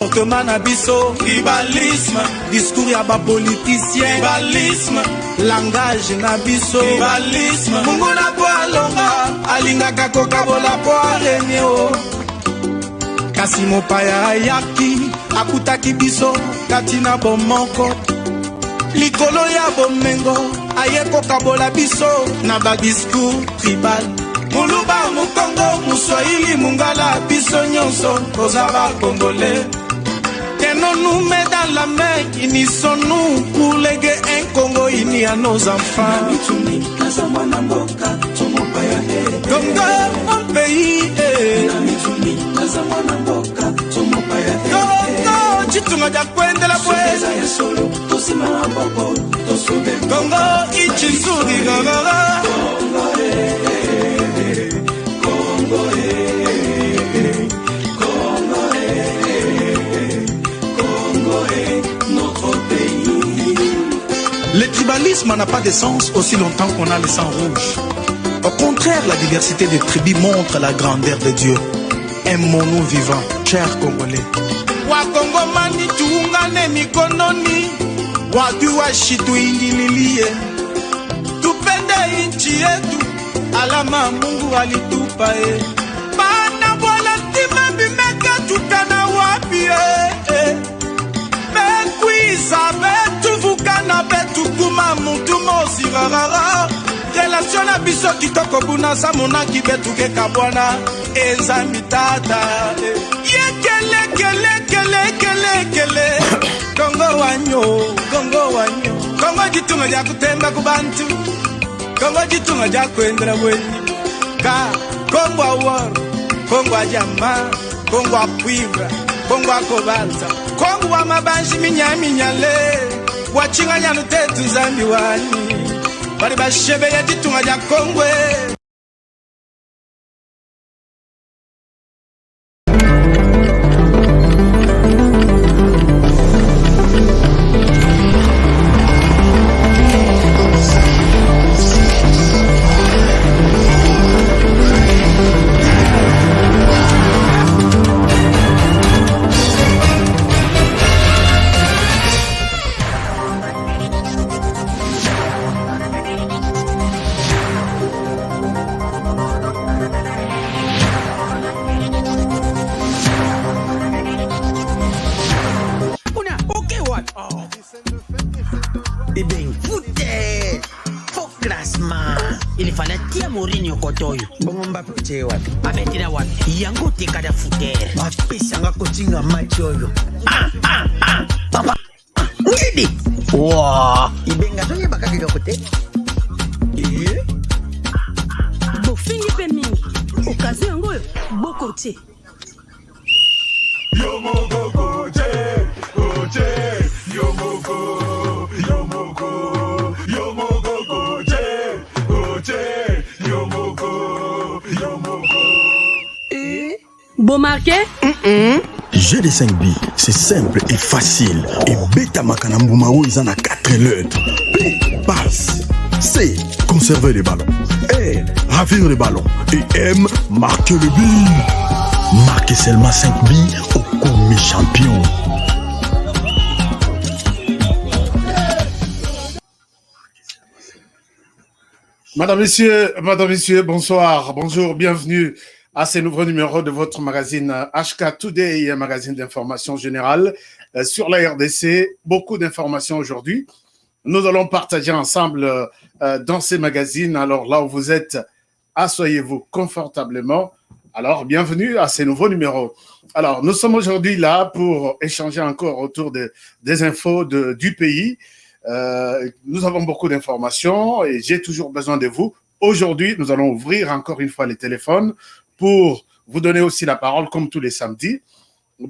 Comportement na biso, tribalisme, discours ya ba politicien, tribalisme, langage na biso, tribalisme, mungu na po alonga, alingaka kokabola po arenye o. Kasi mopaya ayaki, akutaki biso, kati na bomoko, likolo ya bomengo, aye kokabola biso, na ba discours tribal. Muluba mukongo, muswahili mungala, biso nyonso, kozaba congolais. Non nous met dans la main, unissons-nous pour léguer un Congo uni à nos enfants. Congo, mon pays, Congo, chitunga ja kwende la bweza. Congo, ichizuri gagara. Congo, le tribalisme n'a pas de sens aussi longtemps qu'on a le sang rouge. Au contraire, la diversité des tribus montre la grandeur de Dieu. Aimons-nous vivants, chers Congolais. Wa Kongomani tuungane mikononi, watu washitu ingililie, tupende nchi yetu, alama Mungu alitupa Bana bola tima bimeka tutana wapi Mekwiza betu vukana betu kuma mutu mosi rarara. Relation na biso kitoko buna sa monaki betu ke kabwana ezami tata. Yekele kele kele kele kele. Kongo wanyo, Kongo wanyo. Kongo jitunga ja kutemba kubantu. Kongo jitunga ja kwendera weni. Ka Kongo awar, Kongo ajama, Kongo apuibra, Kongo akobalza. Kongo wa mabanji minyale wachinga nyanu tetu zambi wani bari bashebe ya jitunga ja Kongwe. Il fallait tia Mourinho kotoyo. Bongo Mbappé uche wapi? Abetira wapi? Yango tekada futere. Bapesanga kotinga match oyo. Papa. Ngidi. Wow. Ibenga tonye bakaki kote. Bo fingi pe mingi. Okazi yango boko te. Yomoko koche, koche, yomoko, yomoko, yomoko koche, koche, yomoko, yomoko. Bon marqué? Jeu de 5 billes, c'est simple et facile. Et Beta Makanambumao, ils en a 4 lettres. P, passe. C, conserver les ballons. R, ravir les ballons. Et M, marquer le but. Marquez seulement 5 billes au commis champion. Madame, Messieurs, bonsoir, bonjour, bienvenue à ce nouveau numéro de votre magazine HK Today, un magazine d'information générale sur la RDC. Beaucoup d'informations aujourd'hui. Nous allons partager ensemble dans ces magazines. Alors là où vous êtes, asseyez-vous confortablement. Alors, bienvenue à ces nouveaux numéros. Alors, nous sommes aujourd'hui là pour échanger encore autour des infos du pays. Nous avons beaucoup d'informations et j'ai toujours besoin de vous. Aujourd'hui, nous allons ouvrir encore une fois les téléphones pour vous donner aussi la parole comme tous les samedis,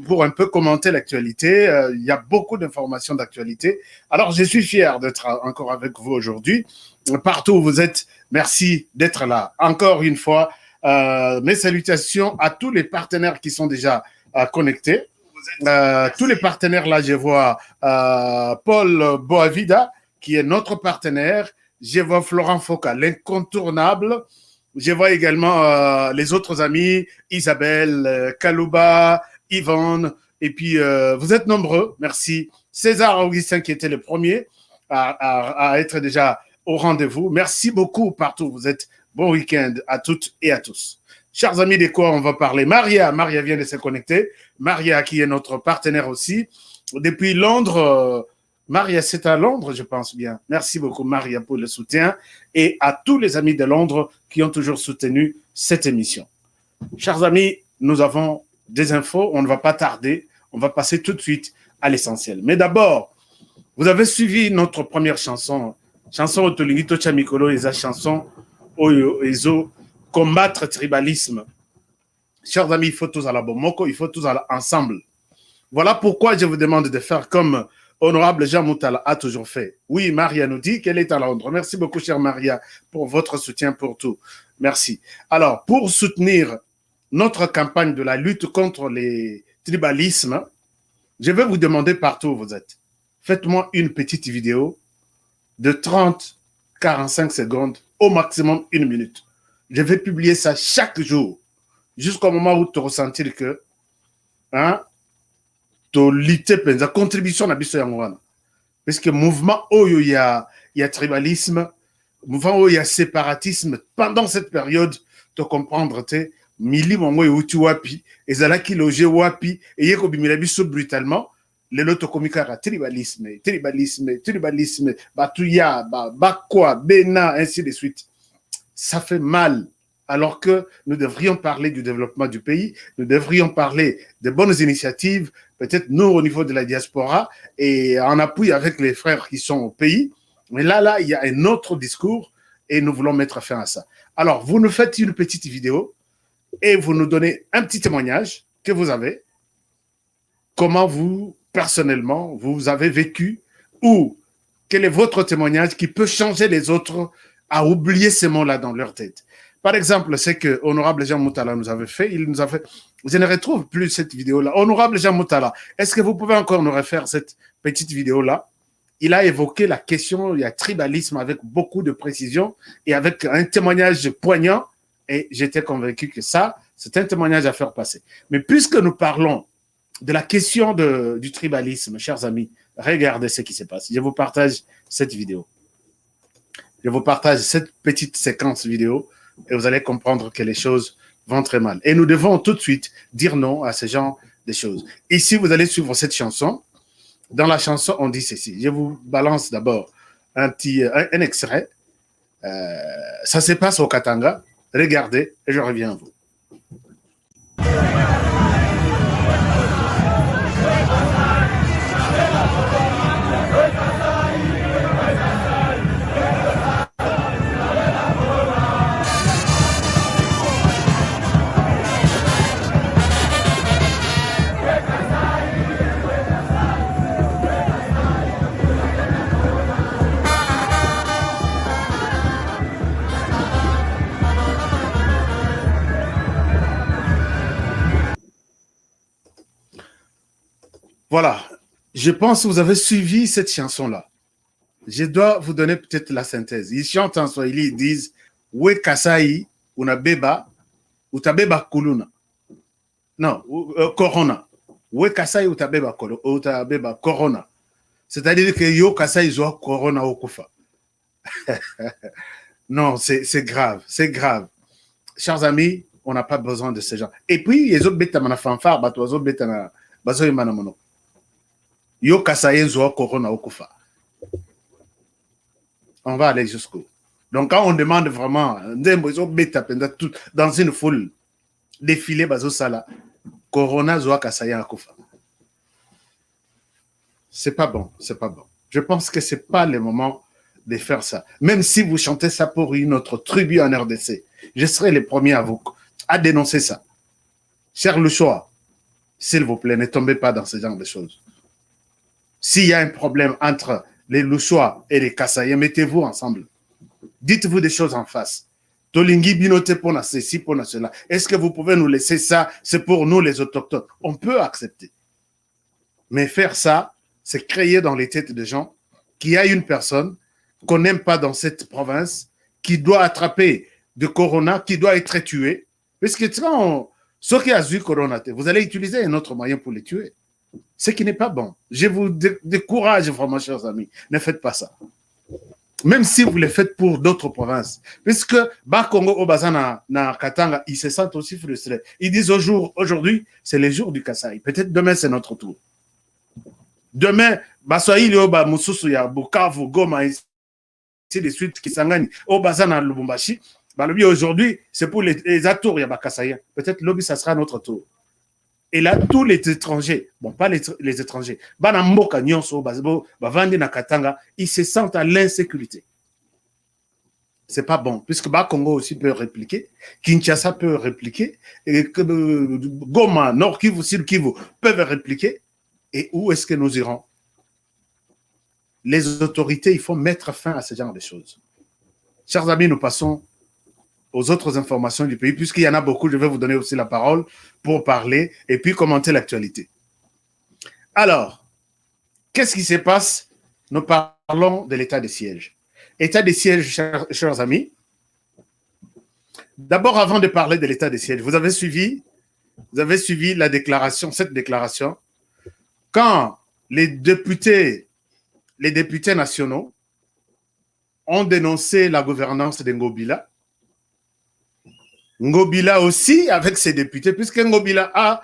pour un peu commenter l'actualité. Il y a beaucoup d'informations d'actualité. Alors, je suis fier d'être encore avec vous aujourd'hui. Partout où vous êtes, merci d'être là. Encore une fois, mes salutations à tous les partenaires qui sont déjà connectés. Tous les partenaires, là, je vois Paul Boavida, qui est notre partenaire. Je vois Florent Foka, l'incontournable. Je vois également les autres amis, Isabelle, Kalouba, Yvonne, Et puis, vous êtes nombreux. Merci. César Augustin qui était le premier à être déjà au rendez-vous. Merci beaucoup partout. Vous êtes bon week-end à toutes et à tous. Chers amis, de quoi on va parler? Maria vient de se connecter. Maria qui est notre partenaire aussi. Depuis Londres, Maria, c'est à Londres, je pense bien. Merci beaucoup, Maria, pour le soutien et à tous les amis de Londres qui ont toujours soutenu cette émission. Chers amis, nous avons des infos. On ne va pas tarder. On va passer tout de suite à l'essentiel. Mais d'abord, vous avez suivi notre première chanson. Chanson Otolingi Tocha Mikolo et sa chanson Oyo Ezo, combattre tribalisme. Chers amis, il faut tous à la Bomoko, il faut tous à ensemble. Voilà pourquoi je vous demande de faire comme Honorable Jean Moutala a toujours fait. Oui, Maria nous dit qu'elle est à Londres. Merci beaucoup, chère Maria, pour votre soutien pour tout. Merci. Alors, pour soutenir notre campagne de la lutte contre les tribalismes, je vais vous demander partout où vous êtes. Faites-moi une petite vidéo de 30-45 secondes, au maximum 1 minute. Je vais publier ça chaque jour, jusqu'au moment où tu ressentir que tu luttes pour la contribution à la parce que mouvement où il y a tribalisme, mouvement où il y a séparatisme, pendant cette période, tu comprendre, tu mili mongo yuti wapi ezala ki loger wapi et yeko bimila biso brutalement les loto komika tribalisme batuya bakwa bena ainsi de suite. Ça fait mal, alors que nous devrions parler du développement du pays, nous devrions parler de bonnes initiatives, peut-être nous au niveau de la diaspora et en appui avec les frères qui sont au pays. Mais là il y a un autre discours et nous voulons mettre fin à ça. Alors vous nous faites une petite vidéo et vous nous donnez un petit témoignage que vous avez, comment vous, personnellement, vous avez vécu, ou quel est votre témoignage qui peut changer les autres à oublier ces mots-là dans leur tête. Par exemple, c'est que Honorable Jean Moutala nous avait fait, je ne retrouve plus cette vidéo-là. Honorable Jean Moutala, est-ce que vous pouvez encore nous refaire cette petite vidéo-là? Il a évoqué la question, il y a tribalisme avec beaucoup de précision et avec un témoignage poignant. Et j'étais convaincu que ça, c'est un témoignage à faire passer. Mais puisque nous parlons de la question du tribalisme, chers amis, regardez ce qui se passe. Je vous partage cette vidéo. Je vous partage cette petite séquence vidéo et vous allez comprendre que les choses vont très mal. Et nous devons tout de suite dire non à ce genre de choses. Ici, vous allez suivre cette chanson. Dans la chanson, on dit ceci. Je vous balance d'abord un extrait. Ça se passe au Katanga. Regardez et je reviens à vous. Voilà, je pense que vous avez suivi cette chanson-là. Je dois vous donner peut-être la synthèse. Ils chantent en Swahili, ils disent « We kasai unabeba, utabeba kuluna ». Non, corona. « We kasai utabeba corona ». C'est-à-dire que yo kasai zoa corona okufa. Non, c'est grave, c'est grave. Chers amis, on n'a pas besoin de ces gens. Et puis, les autres bêtes à fanfare, les autres bêtes à bazoy manamono. Yo kasaye zoa corona okufa. On va aller jusqu'où? Donc, quand on demande vraiment, dans une foule, défiler bazo sala, corona zoa kasaye okufa. C'est pas bon, c'est pas bon. Je pense que c'est pas le moment de faire ça. Même si vous chantez ça pour une autre tribu en RDC, je serai le premier à dénoncer ça. Cher Louchoa, s'il vous plaît, ne tombez pas dans ce genre de choses. S'il y a un problème entre les Louchois et les Kassaïens, mettez-vous ensemble. Dites-vous des choses en face. Tolingi binote pona ceci, pona cela. Est-ce que vous pouvez nous laisser ça? C'est pour nous les autochtones. On peut accepter. Mais faire ça, c'est créer dans les têtes des gens qu'il y a une personne qu'on n'aime pas dans cette province, qui doit attraper de corona, qui doit être tué. Parce que ceux qui ont eu corona, vous allez utiliser un autre moyen pour les tuer. Ce qui n'est pas bon. Je vous décourage vraiment, chers amis. Ne faites pas ça. Même si vous le faites pour d'autres provinces. Puisque Bakongo Obazana na Katanga, ils se sentent aussi frustrés. Ils disent aujourd'hui, c'est le jour du Kasaï. Peut-être demain, c'est notre tour. Demain, Baswaïli Oba Mususu ya Bukavu, Goma, ainsi de suite, Kisangani, Obazana Lubumbashi. Aujourd'hui, c'est pour les atours, il y a Bakasaïen. Peut-être lobby, ça sera notre tour. Et là, tous les étrangers, bon, pas les étrangers, ils se sentent à l'insécurité. C'est pas bon, puisque Bakongo aussi peut répliquer, Kinshasa peut répliquer, et Goma, Nord Kivu, Sud Kivu peuvent répliquer. Et où est-ce que nous irons? Les autorités, il faut mettre fin à ce genre de choses. Chers amis, nous passons aux autres informations du pays, puisqu'il y en a beaucoup, je vais vous donner aussi la parole pour parler et puis commenter l'actualité. Alors, qu'est-ce qui se passe? Nous parlons de l'état de siège. État de siège, chers amis. D'abord, avant de parler de l'état de siège, vous avez suivi la déclaration, cette déclaration, quand les députés nationaux ont dénoncé la gouvernance de Ngobila. Ngobila aussi, avec ses députés, puisque Ngobila a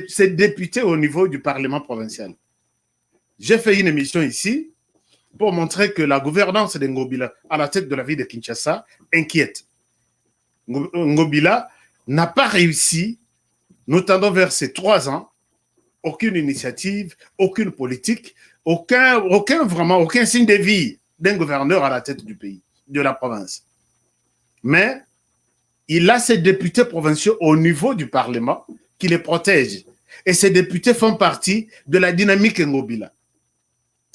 ses députés au niveau du Parlement provincial. J'ai fait une émission ici pour montrer que la gouvernance de Ngobila à la tête de la ville de Kinshasa inquiète. Ngobila n'a pas réussi, nous tendons vers ces 3 ans, aucune initiative, aucune politique, aucun signe de vie d'un gouverneur à la tête du pays, de la province. Mais il a ses députés provinciaux au niveau du Parlement qui les protègent. Et ces députés font partie de la dynamique Ngobila.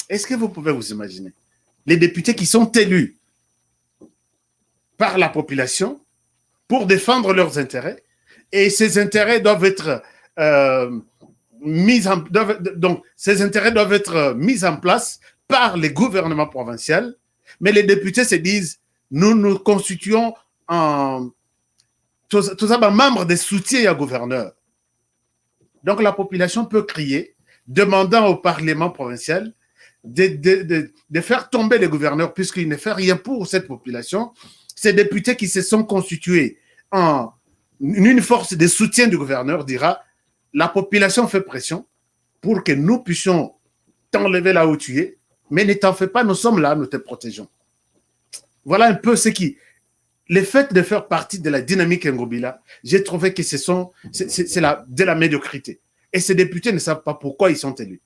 Est-ce que vous pouvez vous imaginer? Les députés qui sont élus par la population pour défendre leurs intérêts, et ces intérêts doivent être mis en place par les gouvernements provinciaux, mais les députés se disent, nous nous constituons en tous membres des soutiens à gouverneur. Donc la population peut crier, demandant au Parlement provincial de faire tomber les gouverneurs, puisqu'il ne fait rien pour cette population. Ces députés qui se sont constitués en une force de soutien du gouverneur dira, la population fait pression pour que nous puissions t'enlever là où tu es, mais ne t'en fais pas, nous sommes là, nous te protégeons. Voilà un peu ce qui... Le fait de faire partie de la dynamique Ngobila, j'ai trouvé que c'est de la médiocrité. Et ces députés ne savent pas pourquoi ils sont élus.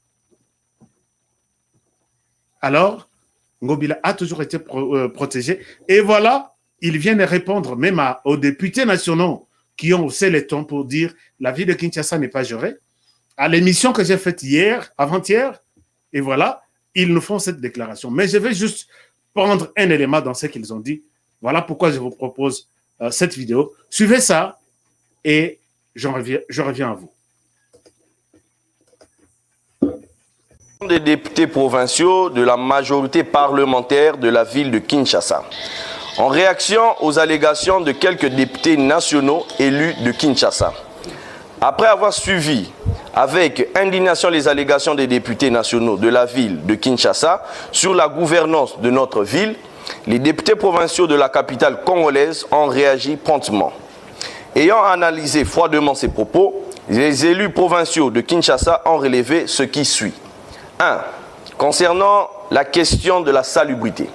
Alors, Ngobila a toujours été protégé. Et voilà, ils viennent répondre même aux députés nationaux qui ont haussé les tons pour dire la ville de Kinshasa n'est pas gérée. À l'émission que j'ai faite avant-hier, et voilà, ils nous font cette déclaration. Mais je vais juste prendre un élément dans ce qu'ils ont dit. Voilà pourquoi je vous propose cette vidéo. Suivez ça et je reviens à vous. Des députés provinciaux de la majorité parlementaire de la ville de Kinshasa. En réaction aux allégations de quelques députés nationaux élus de Kinshasa. Après avoir suivi avec indignation les allégations des députés nationaux de la ville de Kinshasa sur la gouvernance de notre ville, les députés provinciaux de la capitale congolaise ont réagi promptement. Ayant analysé froidement ces propos, les élus provinciaux de Kinshasa ont relevé ce qui suit. 1. Concernant la question de la salubrité.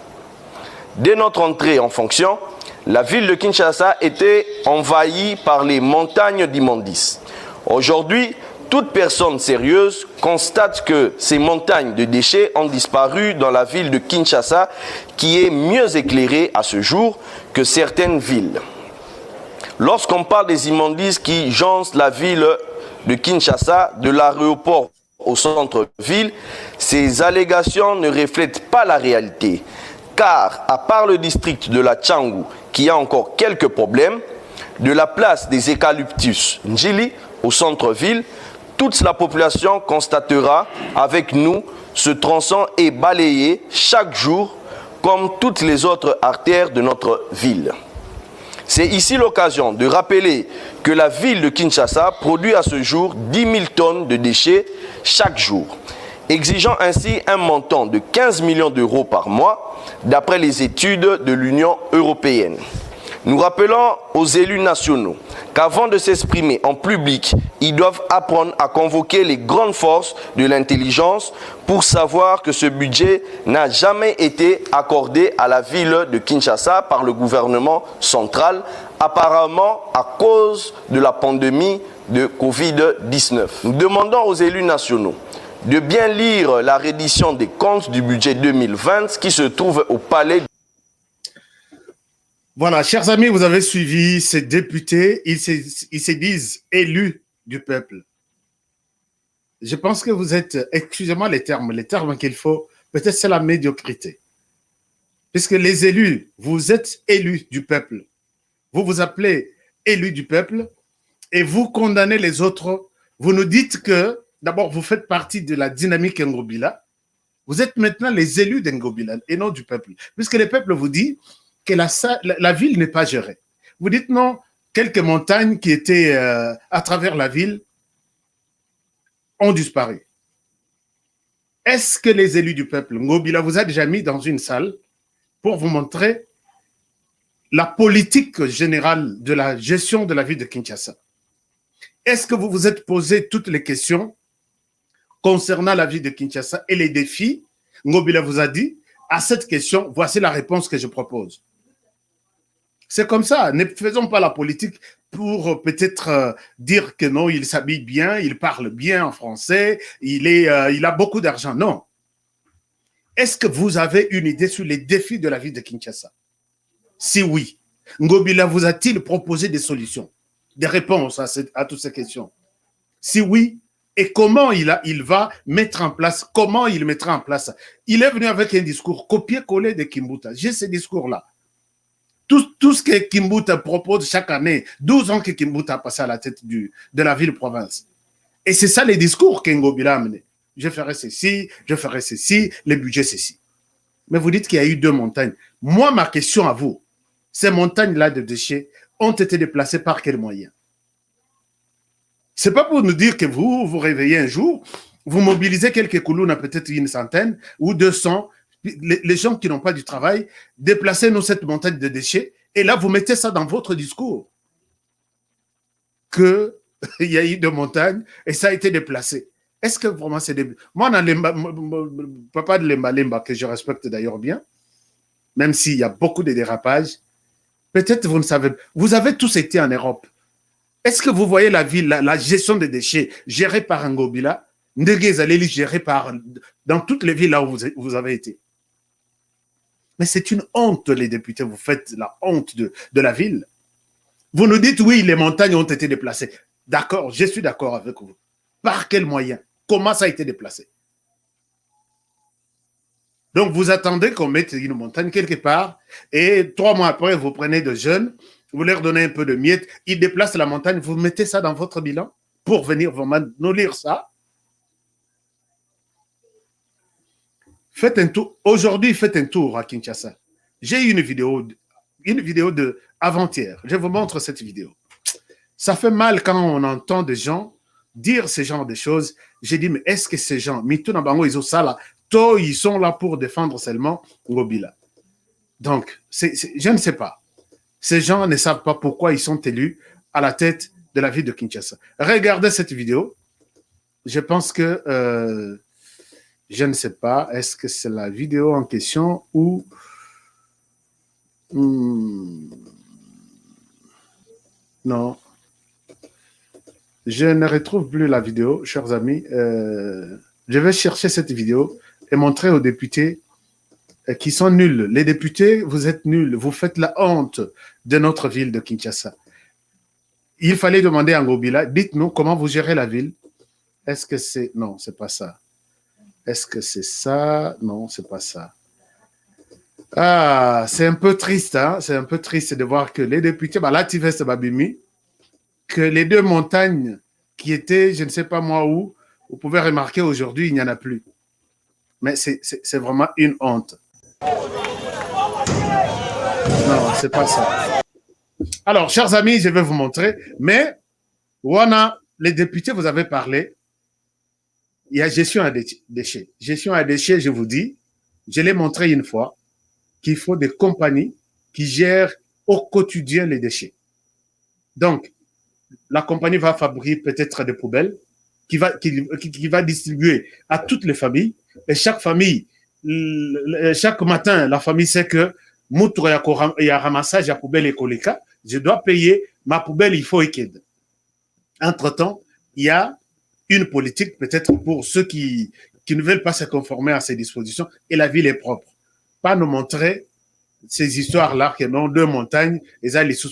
Dès notre entrée en fonction, la ville de Kinshasa était envahie par les montagnes d'immondices. Aujourd'hui, toute personne sérieuse constate que ces montagnes de déchets ont disparu dans la ville de Kinshasa, qui est mieux éclairée à ce jour que certaines villes. Lorsqu'on parle des immondices qui jonchent la ville de Kinshasa, de l'aéroport au centre-ville, ces allégations ne reflètent pas la réalité. Car, à part le district de la Tchangou, qui a encore quelques problèmes, de la place des eucalyptus Njili au centre-ville, toute la population constatera avec nous ce tronçon est balayé chaque jour comme toutes les autres artères de notre ville. C'est ici l'occasion de rappeler que la ville de Kinshasa produit à ce jour 10 000 tonnes de déchets chaque jour, exigeant ainsi un montant de 15 millions d'euros par mois, d'après les études de l'Union européenne. Nous rappelons aux élus nationaux qu'avant de s'exprimer en public, ils doivent apprendre à convoquer les grandes forces de l'intelligence pour savoir que ce budget n'a jamais été accordé à la ville de Kinshasa par le gouvernement central, apparemment à cause de la pandémie de Covid-19. Nous demandons aux élus nationaux de bien lire la reddition des comptes du budget 2020 qui se trouve au palais. Voilà, chers amis, vous avez suivi ces députés, ils se disent élus du peuple. Je pense que vous êtes, excusez-moi les termes qu'il faut, peut-être c'est la médiocrité. Puisque les élus, vous êtes élus du peuple. Vous vous appelez élus du peuple et vous condamnez les autres. Vous nous dites que, d'abord, vous faites partie de la dynamique Ngobila. Vous êtes maintenant les élus d'Ngobila et non du peuple. Puisque le peuple vous dit que la ville n'est pas gérée. Vous dites non, quelques montagnes qui étaient à travers la ville ont disparu. Est-ce que les élus du peuple, Ngobila vous a déjà mis dans une salle pour vous montrer la politique générale de la gestion de la ville de Kinshasa? Est-ce que vous vous êtes posé toutes les questions concernant la ville de Kinshasa et les défis? Ngobila vous a dit, à cette question, voici la réponse que je propose. C'est comme ça, ne faisons pas la politique pour peut-être dire que non, il s'habille bien, il parle bien en français, il a beaucoup d'argent. Non. Est-ce que vous avez une idée sur les défis de la ville de Kinshasa? Si oui, Ngobila vous a-t-il proposé des solutions, des réponses à toutes ces questions? Si oui, et comment il va mettre en place, comment il mettra en place? Il est venu avec un discours copié-collé de Kimbuta. J'ai ce discours-là. Tout ce que Kimbuta propose chaque année, 12 ans que Kimbuta a passé à la tête de la ville-province. Et c'est ça les discours qu'Ngobila a amené. Je ferai ceci, le budget ceci. Mais vous dites qu'il y a eu 2 montagnes. Moi, ma question à vous, ces montagnes-là de déchets ont été déplacées par quels moyens? Ce n'est pas pour nous dire que vous vous réveillez un jour, vous mobilisez quelques koulouna, peut-être une centaine ou 200, les gens qui n'ont pas du travail, déplacez-nous cette montagne de déchets, et là, vous mettez ça dans votre discours. Qu'il y a eu 2 montagnes et ça a été déplacé. Est-ce que vraiment c'est des... Moi, papa de Lemba, que je respecte d'ailleurs bien, même s'il y a beaucoup de dérapages, peut-être vous ne savez pas. Vous avez tous été en Europe. Est-ce que vous voyez la ville, la gestion des déchets gérée par Ngobila, Ndegezaleli gérée dans toutes les villes là où vous avez été? Mais c'est une honte, les députés, vous faites la honte de la ville. Vous nous dites, oui, les montagnes ont été déplacées. D'accord, je suis d'accord avec vous. Par quels moyens? Comment ça a été déplacé? Donc, vous attendez qu'on mette une montagne quelque part et 3 mois après, vous prenez de jeunes, vous leur donnez un peu de miettes, ils déplacent la montagne, vous mettez ça dans votre bilan pour venir vraiment nous lire ça. Faites un tour. Aujourd'hui, faites un tour à Kinshasa. J'ai eu une vidéo de avant-hier. Je vous montre cette vidéo. Ça fait mal quand on entend des gens dire ce genre de choses. J'ai dit, mais est-ce que ces gens, ils sont là pour défendre seulement Ngobila? Donc, je ne sais pas. Ces gens ne savent pas pourquoi ils sont élus à la tête de la ville de Kinshasa. Regardez cette vidéo. Je pense que... je ne sais pas, est-ce que c'est la vidéo en question ou... Non. Je ne retrouve plus la vidéo, chers amis. Je vais chercher cette vidéo et montrer aux députés qui sont nuls. Les députés, vous êtes nuls. Vous faites la honte de notre ville de Kinshasa. Il fallait demander à Ngobila, dites-nous comment vous gérez la ville. Est-ce que c'est... Non, c'est pas ça. Est-ce que c'est ça? Non, c'est pas ça. Ah, c'est un peu triste, hein? C'est un peu triste de voir que les députés, là, Tivest Babimi, que les 2 montagnes qui étaient, je ne sais pas moi où, vous pouvez remarquer aujourd'hui, il n'y en a plus. Mais c'est vraiment une honte. Non, c'est pas ça. Alors, chers amis, je vais vous montrer. Mais, Wana, les députés, vous avez parlé. Il y a gestion à déchets. Gestion à déchets, je vous dis, je l'ai montré une fois, qu'il faut des compagnies qui gèrent au quotidien les déchets. Donc, la compagnie va fabriquer peut-être des poubelles qui va distribuer à toutes les familles. Et chaque famille, chaque matin, la famille sait que il y a ramassage à poubelle et colika. Je dois payer ma poubelle, il faut équide. Entre-temps, il y a une politique peut-être pour ceux qui ne veulent pas se conformer à ces dispositions et la ville est propre. Pas nous montrer ces histoires-là qui ont deux montagnes et ça les sous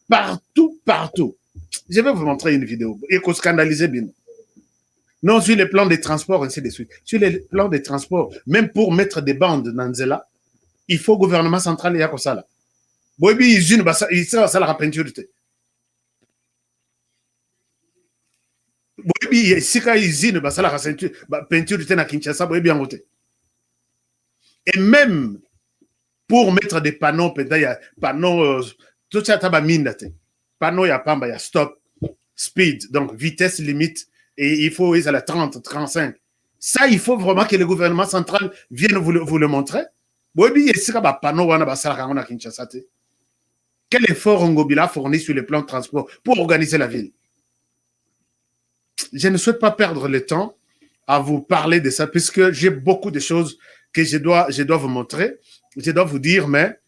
partout, partout. Je vais vous montrer une vidéo et qu'on scandalise bien. Non, sur les plans des transports, ainsi de suite. Sur les plans des transports, même pour mettre des bandes dans Nzela, il faut gouvernement central et à ça là. Boibi, il sera ça la peinture. Boibi, si quand usine, ça la peinture na Kinshasa, boibi en côté. Et même pour mettre des panneaux, peut-être il y a panneaux, tout ça taba mindate. Panneau, il y a pamba, il y a stop, speed, donc vitesse limite, et il faut à la 30, 35. Ça, il faut vraiment que le gouvernement central vienne vous le montrer. Quel effort Ngobila fournit sur le plan de transport pour organiser la ville? Je ne souhaite pas perdre le temps à vous parler de ça, puisque j'ai beaucoup de choses que je dois vous montrer. Je dois vous dire, mais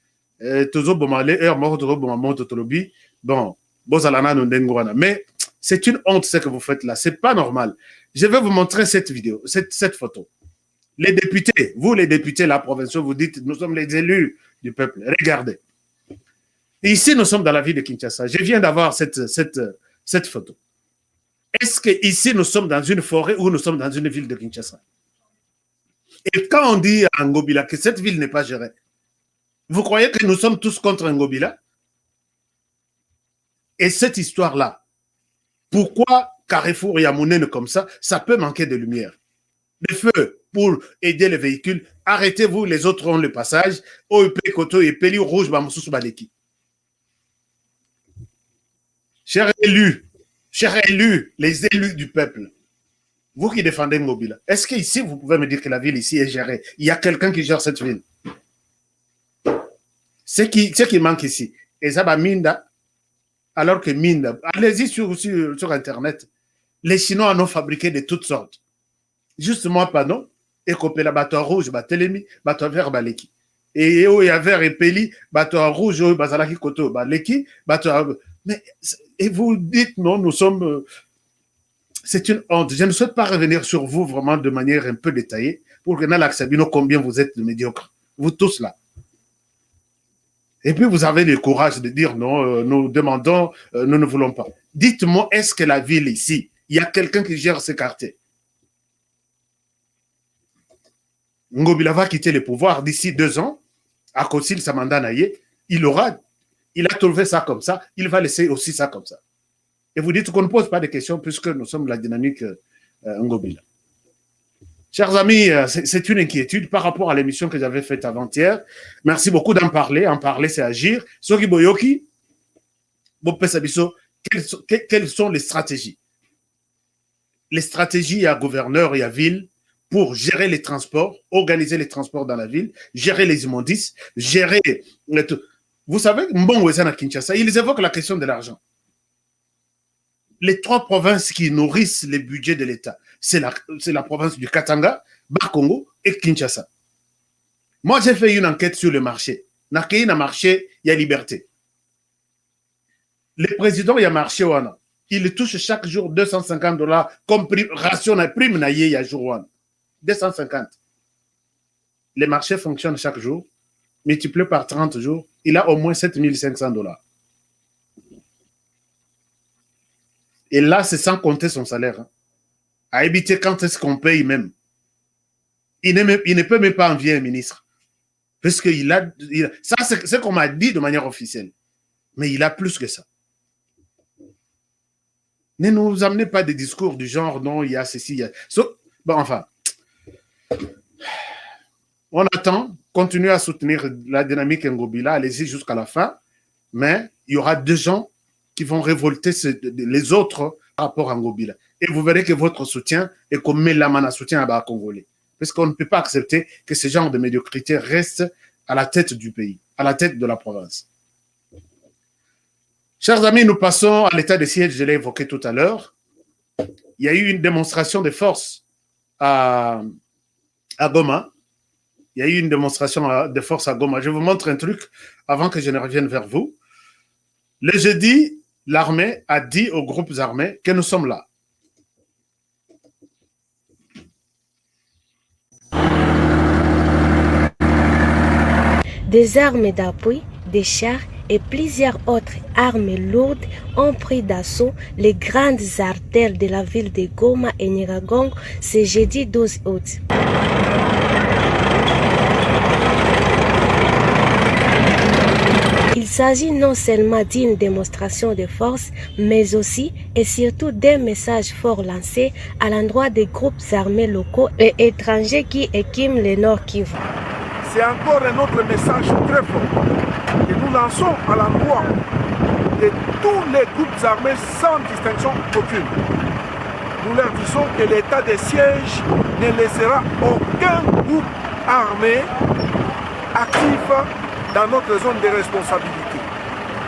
bon, mais c'est une honte ce que vous faites là, c'est pas normal. Je vais vous montrer cette vidéo, cette photo. Les députés, vous les députés, la province, vous dites, nous sommes les élus du peuple. Regardez. Ici, nous sommes dans la ville de Kinshasa. Je viens d'avoir cette photo. Est-ce qu'ici, nous sommes dans une forêt ou nous sommes dans une ville de Kinshasa? Et quand on dit à Ngobila que cette ville n'est pas gérée, vous croyez que nous sommes tous contre Ngobila? Et cette histoire-là, pourquoi Carrefour et Amounene comme ça peut manquer de lumière? Le feu pour aider les véhicules, arrêtez-vous, les autres ont le passage. Chers élus, les élus du peuple, vous qui défendez Ngobila, est-ce qu'ici, vous pouvez me dire que la ville ici est gérée? Il y a quelqu'un qui gère cette ville. Ce qui manque ici, et ça va Minda, alors que Minda, allez-y sur Internet, les Chinois en ont fabriqué de toutes sortes. Justement, pardon, et copier la bateau rouge, batelemi, bateau vert, baleki. Et il y a vert et peli, bateau rouge, bazalaki koto, baleki, bateau. Mais, et vous dites, non, nous sommes. C'est une honte. Je ne souhaite pas revenir sur vous vraiment de manière un peu détaillée pour que Nala Sabino, combien vous êtes médiocres. Vous tous là. Et puis vous avez le courage de dire non, nous demandons, nous ne voulons pas. Dites-moi, est-ce que la ville ici, il y a quelqu'un qui gère ce quartier? Ngobila va quitter le pouvoir d'ici 2 ans, à Kossil Samanda Naye, il a trouvé ça comme ça, il va laisser aussi ça comme ça. Et vous dites qu'on ne pose pas de questions puisque nous sommes la dynamique Ngobila. Chers amis, c'est une inquiétude par rapport à l'émission que j'avais faite avant-hier. Merci beaucoup d'en parler. En parler, c'est agir. Soki Boyoki, quelles sont les stratégies? Les stratégies à gouverneur et à ville pour gérer les transports, organiser les transports dans la ville, gérer les immondices, gérer... Vous savez, Mbongo-Ezana Kinshasa, ils évoquent la question de l'argent. Les 3 provinces qui nourrissent les budgets de l'État, c'est la province du Katanga, Bas-Congo et Kinshasa. Moi, j'ai fait une enquête sur le marché. Dans le marché, il y a liberté. Le président, il y a marché, il touche chaque jour $250 comme ration, prime, il y a jour. 250. Les marchés fonctionnent chaque jour, multiplié par 30 jours, il a au moins $7 500. Et là, c'est sans compter son salaire. À éviter quand est-ce qu'on paye même. Il ne peut même pas envier un ministre. Parce que ça, c'est ce qu'on m'a dit de manière officielle. Mais il a plus que ça. Ne nous amenez pas des discours du genre, non, il y a ceci, il y a... Bon, enfin, on attend, continuez à soutenir la dynamique Ngobila, allez-y jusqu'à la fin. mais il y aura des gens qui vont révolter les autres par rapport à Ngobila. Et vous verrez que votre soutien est comme la soutien à Congolais. Parce qu'on ne peut pas accepter que ce genre de médiocrité reste à la tête du pays, à la tête de la province. Chers amis, nous passons à l'état de siège, je l'ai évoqué tout à l'heure. Il y a eu une démonstration de force à Goma. Il y a eu une démonstration de force à Goma. Je vous montre un truc avant que je ne revienne vers vous. Le jeudi, l'armée a dit aux groupes armés que nous sommes là. Des armes d'appui, des chars et plusieurs autres armes lourdes ont pris d'assaut les grandes artères de la ville de Goma et Nyiragongo ce jeudi 12 août. Il s'agit non seulement d'une démonstration de force, mais aussi et surtout d'un message fort lancé à l'endroit des groupes armés locaux et étrangers qui équiment le Nord Kivu. C'est encore un autre message très fort que nous lançons à l'endroit de tous les groupes armés sans distinction aucune. Nous leur disons que l'état de siège ne laissera aucun groupe armé actif dans notre zone de responsabilité.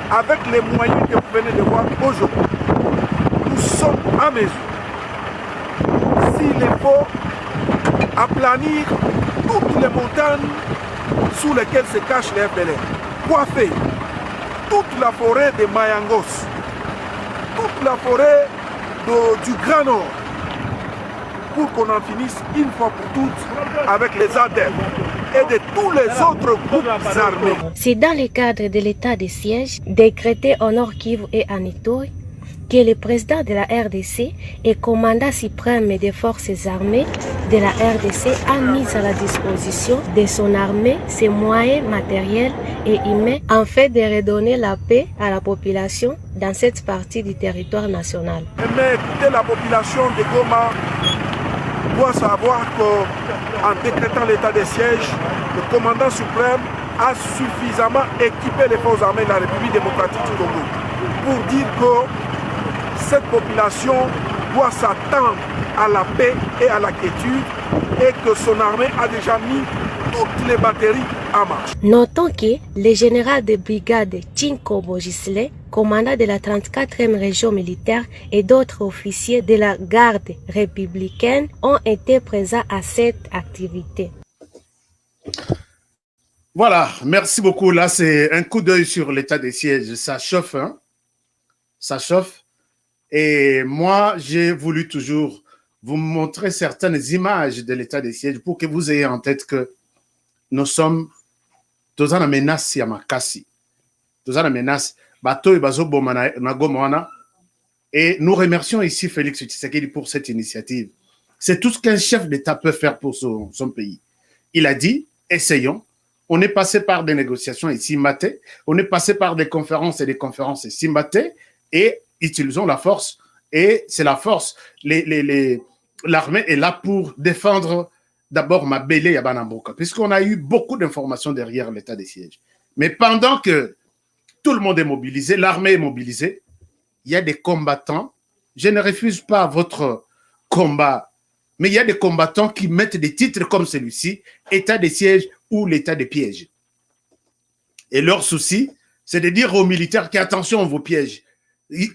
Avec les moyens que vous venez de voir aujourd'hui, nous sommes à mesure, s'il est faut, aplanir toutes les montagnes sous lesquelles se cachent les FDLR, coiffer toute la forêt de Mayangos, toute la forêt du Grand Nord, pour qu'on en finisse une fois pour toutes avec les ADEF et de tous les autres groupes armés. C'est dans le cadre de l'état de siège décrété au Nord Kivu et en Ituri que le président de la RDC et commandant suprême des forces armées de la RDC a mis à la disposition de son armée ses moyens matériels et humains afin de redonner la paix à la population dans cette partie du territoire national. Mais écoutez, la population de Goma doit savoir qu'en décrétant l'état de siège, le commandant suprême a suffisamment équipé les forces armées de la République démocratique du Congo pour dire que cette population doit s'attendre à la paix et à la quiétude et que son armée a déjà mis toutes les batteries en marche. Notons que le général de brigade Chinko Bogisle, commandant de la 34e région militaire et d'autres officiers de la garde républicaine ont été présents à cette activité. Voilà, merci beaucoup. Là, c'est un coup d'œil sur l'état des sièges. Ça chauffe, hein? Ça chauffe. Et moi, j'ai voulu toujours vous montrer certaines images de l'état des sièges pour que vous ayez en tête que nous sommes dans une menace à Makassi. Dans une menace. Et nous remercions ici Félix Tshisekedi pour cette initiative. C'est tout ce qu'un chef d'État peut faire pour son pays. Il a dit, essayons. On est passé par des négociations ici, maté. On est passé par des conférences et des conférences ici, maté. Et utilisons la force. Et c'est la force. L'armée est là pour défendre d'abord Mabélé et Banamboka, puisqu'on a eu beaucoup d'informations derrière l'état des sièges. Mais pendant que tout le monde est mobilisé, l'armée est mobilisée, il y a des combattants. Je ne refuse pas votre combat, mais il y a des combattants qui mettent des titres comme celui-ci, état des sièges ou l'état des pièges. Et leur souci, c'est de dire aux militaires qu'attention, on vous piège.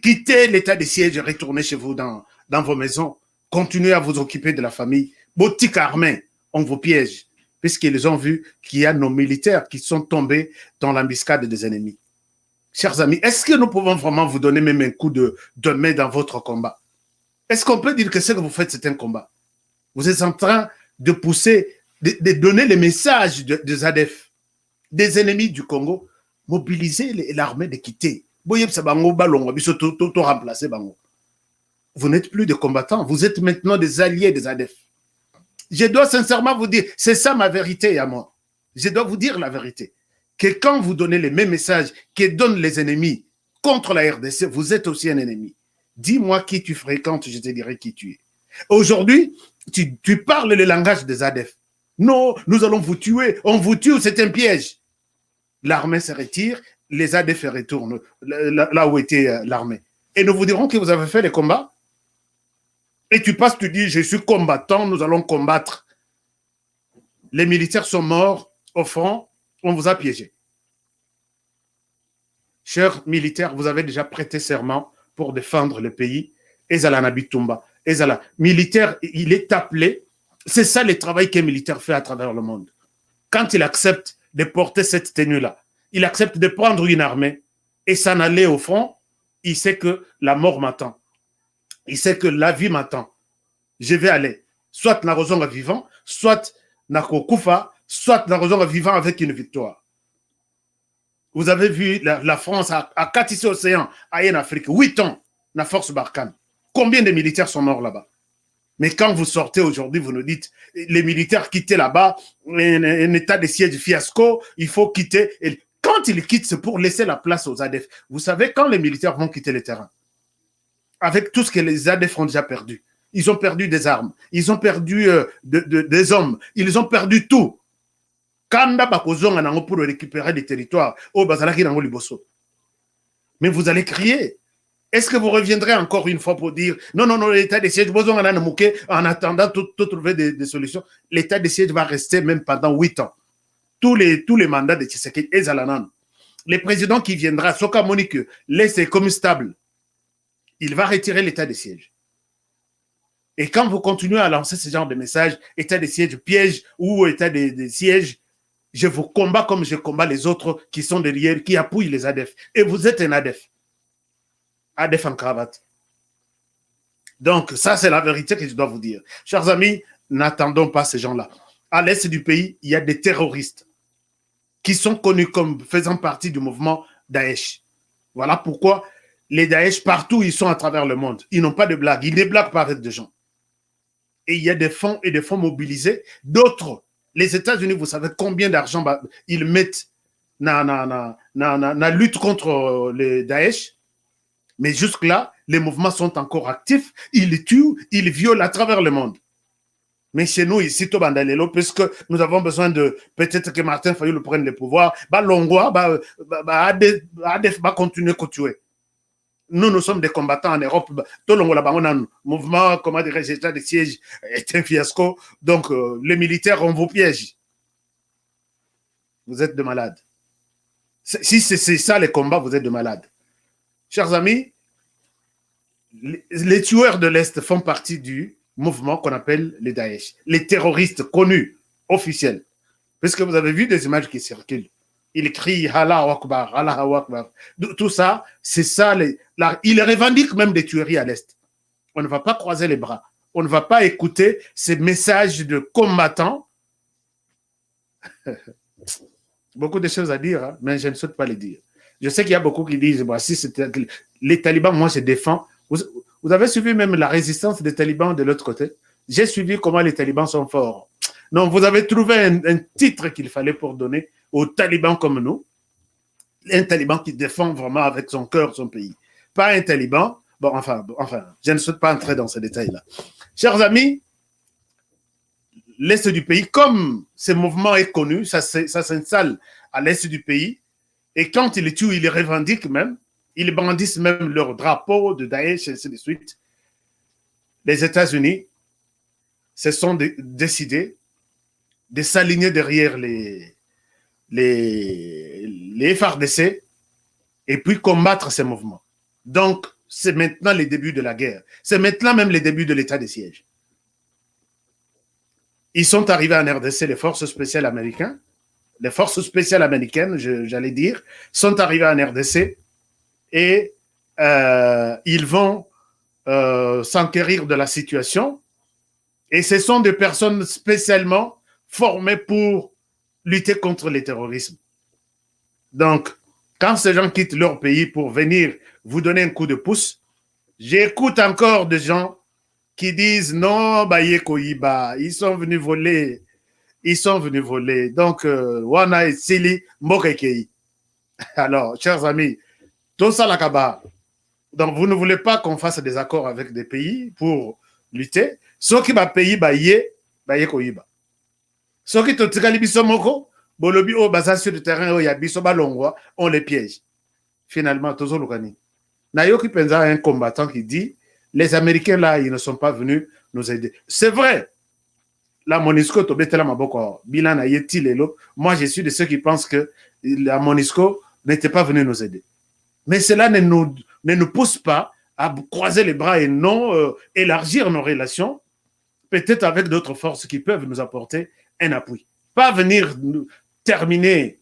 Quittez l'état des sièges et retournez chez vous dans vos maisons. Continuez à vous occuper de la famille. Boutique armée, on vous piège, puisqu'ils ont vu qu'il y a nos militaires qui sont tombés dans l'embuscade des ennemis. Chers amis, est-ce que nous pouvons vraiment vous donner même un coup de main dans votre combat? Est-ce qu'on peut dire que ce que vous faites, c'est un combat? Vous êtes en train de pousser, de donner les messages des ADF, des ennemis du Congo, mobiliser l'armée de quitter. Vous n'êtes plus des combattants, vous êtes maintenant des alliés des ADF. Je dois sincèrement vous dire, c'est ça ma vérité à moi. Je dois vous dire la vérité. Que quand vous donnez les mêmes messages que donnent les ennemis contre la RDC, vous êtes aussi un ennemi. Dis-moi qui tu fréquentes, je te dirai qui tu es. Aujourd'hui, tu parles le langage des ADF. Non, nous allons vous tuer. On vous tue, c'est un piège. L'armée se retire, les ADF retournent là où était l'armée. Et nous vous dirons que vous avez fait les combats. Et tu passes, tu dis, je suis combattant, nous allons combattre. Les militaires sont morts au front, on vous a piégé. Chers militaires, vous avez déjà prêté serment pour défendre le pays. Ezala Nabitumba. Ezala. Militaire, il est appelé. C'est ça le travail qu'un militaire fait à travers le monde. Quand il accepte de porter cette tenue-là, il accepte de prendre une armée et s'en aller au front, il sait que la mort m'attend. Il sait que la vie m'attend. Je vais aller. Soit Narozonga vivant, soit Nakokufa, soit Narozonga vivant avec une victoire. Vous avez vu la France à Katissé Océan, à en Afrique, 8 ans, la force Barkhane. Combien de militaires sont morts là-bas? Mais quand vous sortez aujourd'hui, vous nous dites, les militaires quittaient là-bas, un état de siège fiasco, il faut quitter. Et quand ils quittent, c'est pour laisser la place aux ADF. Vous savez, quand les militaires vont quitter le terrain, avec tout ce que les ADF ont déjà perdu, ils ont perdu des armes, ils ont perdu des hommes, ils ont perdu tout. Kanda bakozonga nango pour récupérer des territoires, oh bazalaki nango liboso. Mais vous allez crier. Est-ce que vous reviendrez encore une fois pour dire non, l'état de siège, en attendant de trouver des solutions, l'état de siège va rester même pendant 8 ans. Tous les mandats de Tshisekedi et Zalanan. Le président qui viendra, Soka Monique, laissez comme stable, il va retirer l'état de siège. Et quand vous continuez à lancer ce genre de message, état de siège piège ou état de siège, je vous combats comme je combats les autres qui sont derrière, qui appuient les ADF. Et vous êtes un ADF. ADF en cravate. Donc, ça, c'est la vérité que je dois vous dire. Chers amis, n'attendons pas ces gens-là. À l'est du pays, il y a des terroristes qui sont connus comme faisant partie du mouvement Daesh. Voilà pourquoi les Daesh, partout, ils sont à travers le monde. Ils n'ont pas de blagues. Ils ne blaguent pas avec des gens. Et il y a des fonds et des fonds mobilisés. D'autres, les États-Unis, vous savez combien d'argent ils mettent dans la lutte contre les Daesh. Mais jusque-là, les mouvements sont encore actifs. Ils tuent, ils violent à travers le monde. Mais chez nous, ici, Tobandalelo, puisque nous avons besoin de... Peut-être que Martin Fayulu prenne le pouvoir. Longwa, ADF va continuer à tuer. Nous sommes des combattants en Europe. Tout le mouvement, comment dirais-je, l'état de siège est un fiasco. Donc, les militaires, on vous piège. Vous êtes de malades. Si c'est ça les combats, vous êtes de malades. Chers amis, les tueurs de l'Est font partie du mouvement qu'on appelle les Daesh. Les terroristes connus, officiels. Puisque vous avez vu des images qui circulent. Ils crient Allah Akbar, Allah Akbar. Tout ça, c'est ça. Ils revendiquent même des tueries à l'Est. On ne va pas croiser les bras. On ne va pas écouter ces messages de combattants. Beaucoup de choses à dire, hein, mais je ne souhaite pas les dire. Je sais qu'il y a beaucoup qui disent, bah, si les talibans, moi je défends. Vous avez suivi même la résistance des talibans de l'autre côté. J'ai suivi comment les talibans sont forts. Non, vous avez trouvé un titre qu'il fallait pour donner aux talibans comme nous. Un taliban qui défend vraiment avec son cœur son pays. Pas un taliban. Bon, enfin, je ne souhaite pas entrer dans ces détails-là. Chers amis, l'Est du pays, comme ce mouvement est connu, ça s'installe à l'Est du pays. Et quand ils tuent, ils revendiquent même, ils brandissent même leur drapeau de Daesh, et ainsi de suite. Les États-Unis se sont décidés de s'aligner derrière les FARDC et puis combattre ces mouvements. Donc, c'est maintenant les débuts de la guerre. C'est maintenant même les débuts de l'état de siège. Ils sont arrivés en RDC, les forces spéciales américaines, j'allais dire, sont arrivés en RDC et ils vont s'enquérir de la situation. Et ce sont des personnes spécialement formées pour lutter contre le terrorisme. Donc, quand ces gens quittent leur pays pour venir vous donner un coup de pouce, j'écoute encore des gens qui disent non, ils sont venus voler. Ils sont venus voler. Donc, Wana et Sili Mokekei. Alors, chers amis, tout ça là-bas. Donc, vous ne voulez pas qu'on fasse des accords avec des pays pour lutter. Ce qui va payer, Baye Koyiba. Ce qui te tirali bisomoko, Bolobi, oh, baza sur le terrain, oh, y a biso balongwa, on les piège. Finalement, Tozo Lukani. Nayoki Penza a un combattant qui dit, les Américains là, ils ne sont pas venus nous aider. C'est vrai. La Monisco, Tobetela Maboko, Bilan Ayeti Lelo. Moi, je suis de ceux qui pensent que la Monisco n'était pas venue nous aider. Mais cela ne nous pousse pas à croiser les bras et non élargir nos relations, peut-être avec d'autres forces qui peuvent nous apporter un appui. Pas venir terminer.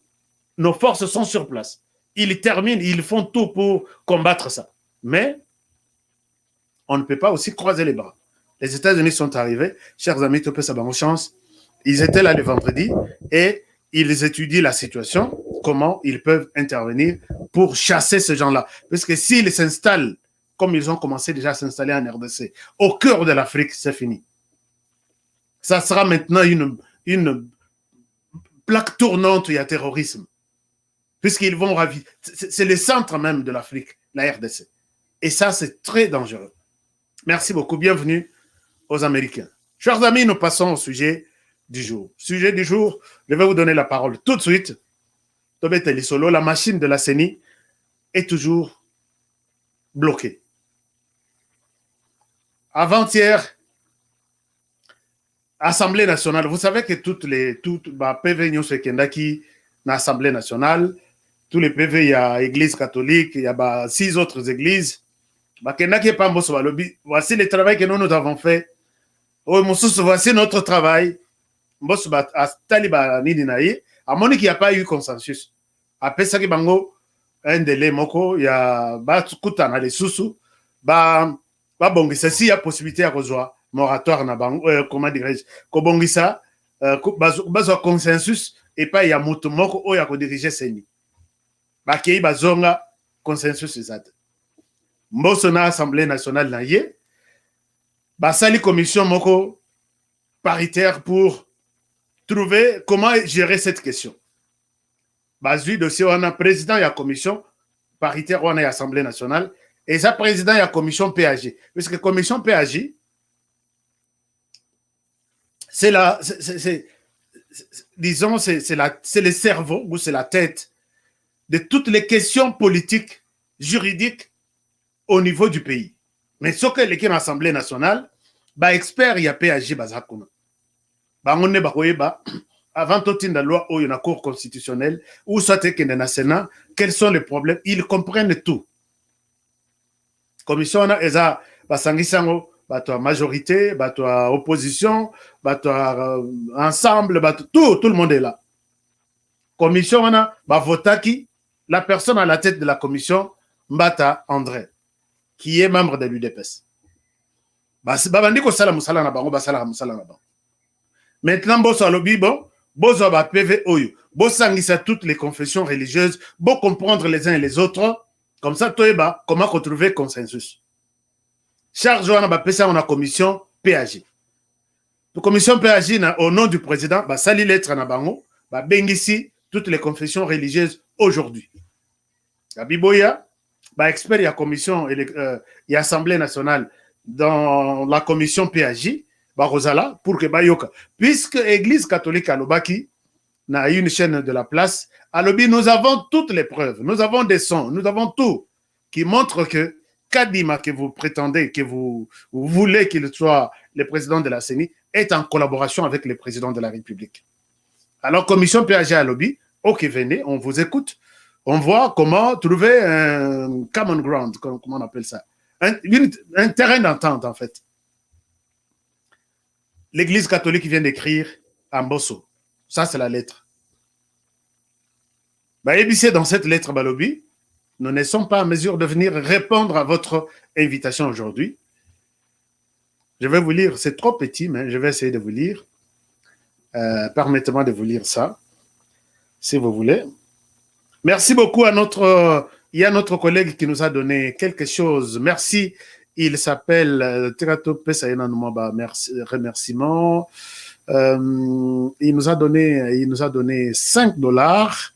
Nos forces sont sur place. Ils terminent, ils font tout pour combattre ça. Mais on ne peut pas aussi croiser les bras. Les États-Unis sont arrivés, chers amis, Topé Sabango Chance, ils étaient là le vendredi et ils étudient la situation, comment ils peuvent intervenir pour chasser ces gens-là. Parce que s'ils s'installent, comme ils ont commencé déjà à s'installer en RDC, au cœur de l'Afrique, c'est fini. Ça sera maintenant une plaque tournante où il y a terrorisme. Puisqu'ils vont ravir. C'est le centre même de l'Afrique, la RDC. Et ça, c'est très dangereux. Merci beaucoup. Bienvenue aux Américains. Chers amis, nous passons au sujet du jour. Sujet du jour, je vais vous donner la parole tout de suite. Tobé Telisolo, la machine de la CENI est toujours bloquée. Avant-hier, Assemblée nationale, vous savez que toutes PV Nyonso Kendaki, l'Assemblée nationale, tous les PV, il y a Église catholique, il y a 6 autres églises. Voici le travail que nous avons fait. Voici notre travail. À mon qu'il n'y a pas eu consensus. Après ça, il y a un délai, il y a les sous-sous. Bon, il y a possibilité à rejoindre moratoire, comment dirais-je, Kobongisa, consensus, et pas il y a Moutomoko, il y a diriger Seni. Bakei Bazonga, consensus, c'est ça. Mbosona Assemblée nationale na ye, basali commission moko paritaire pour trouver comment gérer cette question. Bazui dossier on a président et la commission paritaire on a Assemblée nationale et ça président et la commission PAG. Parce que commission PAG c'est la disons c'est le cerveau ou c'est la tête de toutes les questions politiques, juridiques au niveau du pays. Mais ce que l'équipe Assemblée nationale, expert, il y a PAG Bazakuna. On est avant tout la loi ou une cour constitutionnelle, ou soit que dans le Sénat, quels sont les problèmes, ils comprennent tout. Commission, ils ont la majorité, la opposition, ensemble, tout le monde est là. Commission, on a votaki, la personne à la tête de la commission, Mbata André, qui est membre de l'UDPS. Maintenant, bosso alobi bon, bosso ba PV oyo, bossangisa toutes les confessions religieuses, bo comprendre les uns et les autres, comme ça toeba comment retrouver consensus. Charge on a pesa on a commission PAG. La commission PAG au nom du président, sali lettre na bango, bengisi toutes les confessions religieuses aujourd'hui. La Biboya, expert, il y a commission, il y a Assemblée nationale dans la commission PAG, Rosala, pour que Bayoka, puisque l'Église catholique à Lobaki n'a une chaîne de la place, à Lobi, nous avons toutes les preuves, nous avons des sons, nous avons tout qui montre que Kadima, que vous prétendez, que vous voulez qu'il soit le président de la CENI, est en collaboration avec le président de la République. Alors, commission PAG à Lobi, ok, venez, on vous écoute. On voit comment trouver un common ground, comment on appelle ça, un terrain d'entente en fait. L'Église catholique vient d'écrire en Bosso. Ça, c'est la lettre. Dans cette lettre, Balobi, nous ne sommes pas en mesure de venir répondre à votre invitation aujourd'hui. Je vais vous lire, c'est trop petit, mais je vais essayer de vous lire. Permettez-moi de vous lire ça, si vous voulez. Merci beaucoup à il y a notre collègue qui nous a donné quelque chose. Merci. Il s'appelle Terato Pesayenanumaba. Merci, remerciement. Il nous a donné $5.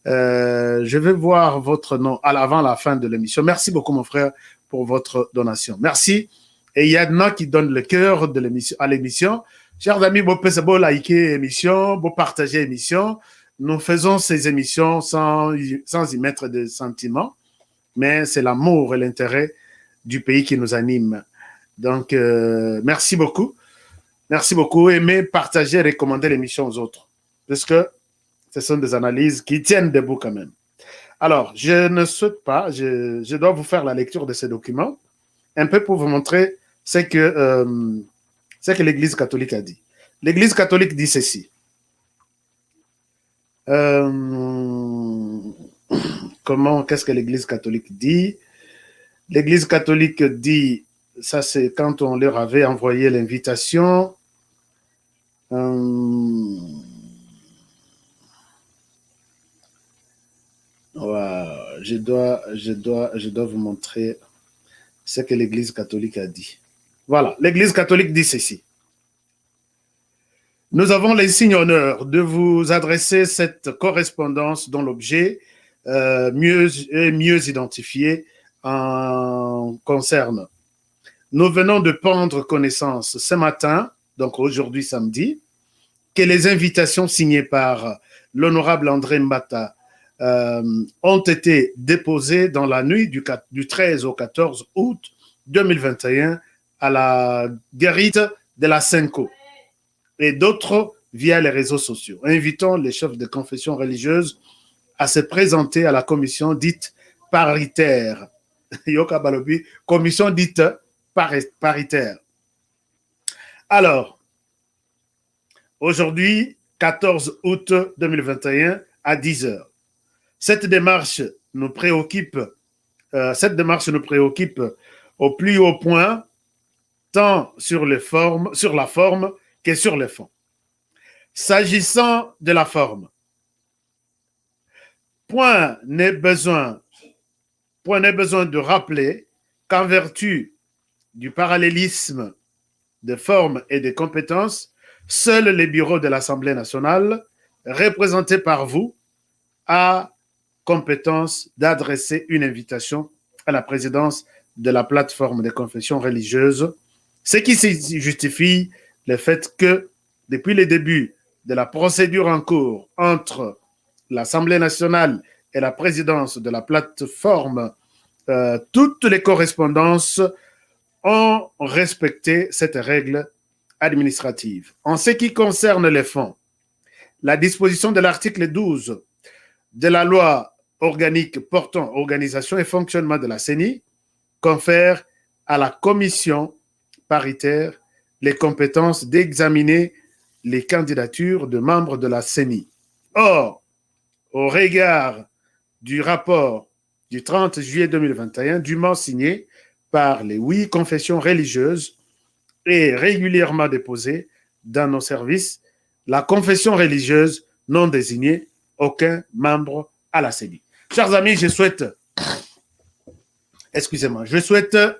Je vais voir votre nom avant la fin de l'émission. Merci beaucoup, mon frère, pour votre donation. Merci. Et il y en a qui donnent le cœur de l'émission, à l'émission. Chers amis, vous pouvez liker l'émission, vous partagez l'émission. nous faisons ces émissions sans y mettre de sentiments, mais c'est l'amour et l'intérêt du pays qui nous anime. Donc, merci beaucoup. Merci beaucoup. Aimez, partagez, recommandez l'émission aux autres. Parce que ce sont des analyses qui tiennent debout quand même. Alors, je ne souhaite pas, je dois vous faire la lecture de ces documents, un peu pour vous montrer ce que l'Église catholique a dit. L'Église catholique dit ceci. Qu'est-ce que l'Église catholique dit? L'Église catholique dit, ça c'est quand on leur avait envoyé l'invitation. Wow, je dois vous montrer ce que l'Église catholique a dit. Voilà, l'Église catholique dit ceci. Nous avons l'insigne honneur de vous adresser cette correspondance dont l'objet mieux identifié en concerne. Nous venons de prendre connaissance ce matin, donc aujourd'hui samedi, que les invitations signées par l'honorable André Mbata ont été déposées dans la nuit du 13 au 14 août 2021 à la guérite de la Senko et d'autres via les réseaux sociaux, invitant les chefs de confession religieuse à se présenter à la commission dite paritaire. Yoka Balobi, commission dite paritaire. Alors, aujourd'hui, 14 août 2021, à 10h, cette démarche nous préoccupe au plus haut point, tant sur la forme que sur le fond. S'agissant de la forme, point n'est besoin de rappeler qu'en vertu du parallélisme de forme et de compétences, seuls les bureaux de l'Assemblée nationale, représentés par vous, a compétence d'adresser une invitation à la présidence de la plateforme des confessions religieuses, ce qui justifie le fait que, depuis le début de la procédure en cours entre l'Assemblée nationale et la présidence de la plateforme, toutes les correspondances ont respecté cette règle administrative. En ce qui concerne les fonds, la disposition de l'article 12 de la loi organique portant organisation et fonctionnement de la CENI confère à la commission paritaire les compétences d'examiner les candidatures de membres de la CENI. Or, au regard du rapport du 30 juillet 2021, dûment signé par les 8 confessions religieuses et régulièrement déposé dans nos services, la confession religieuse non désignée aucun membre à la CENI. Chers amis, je souhaite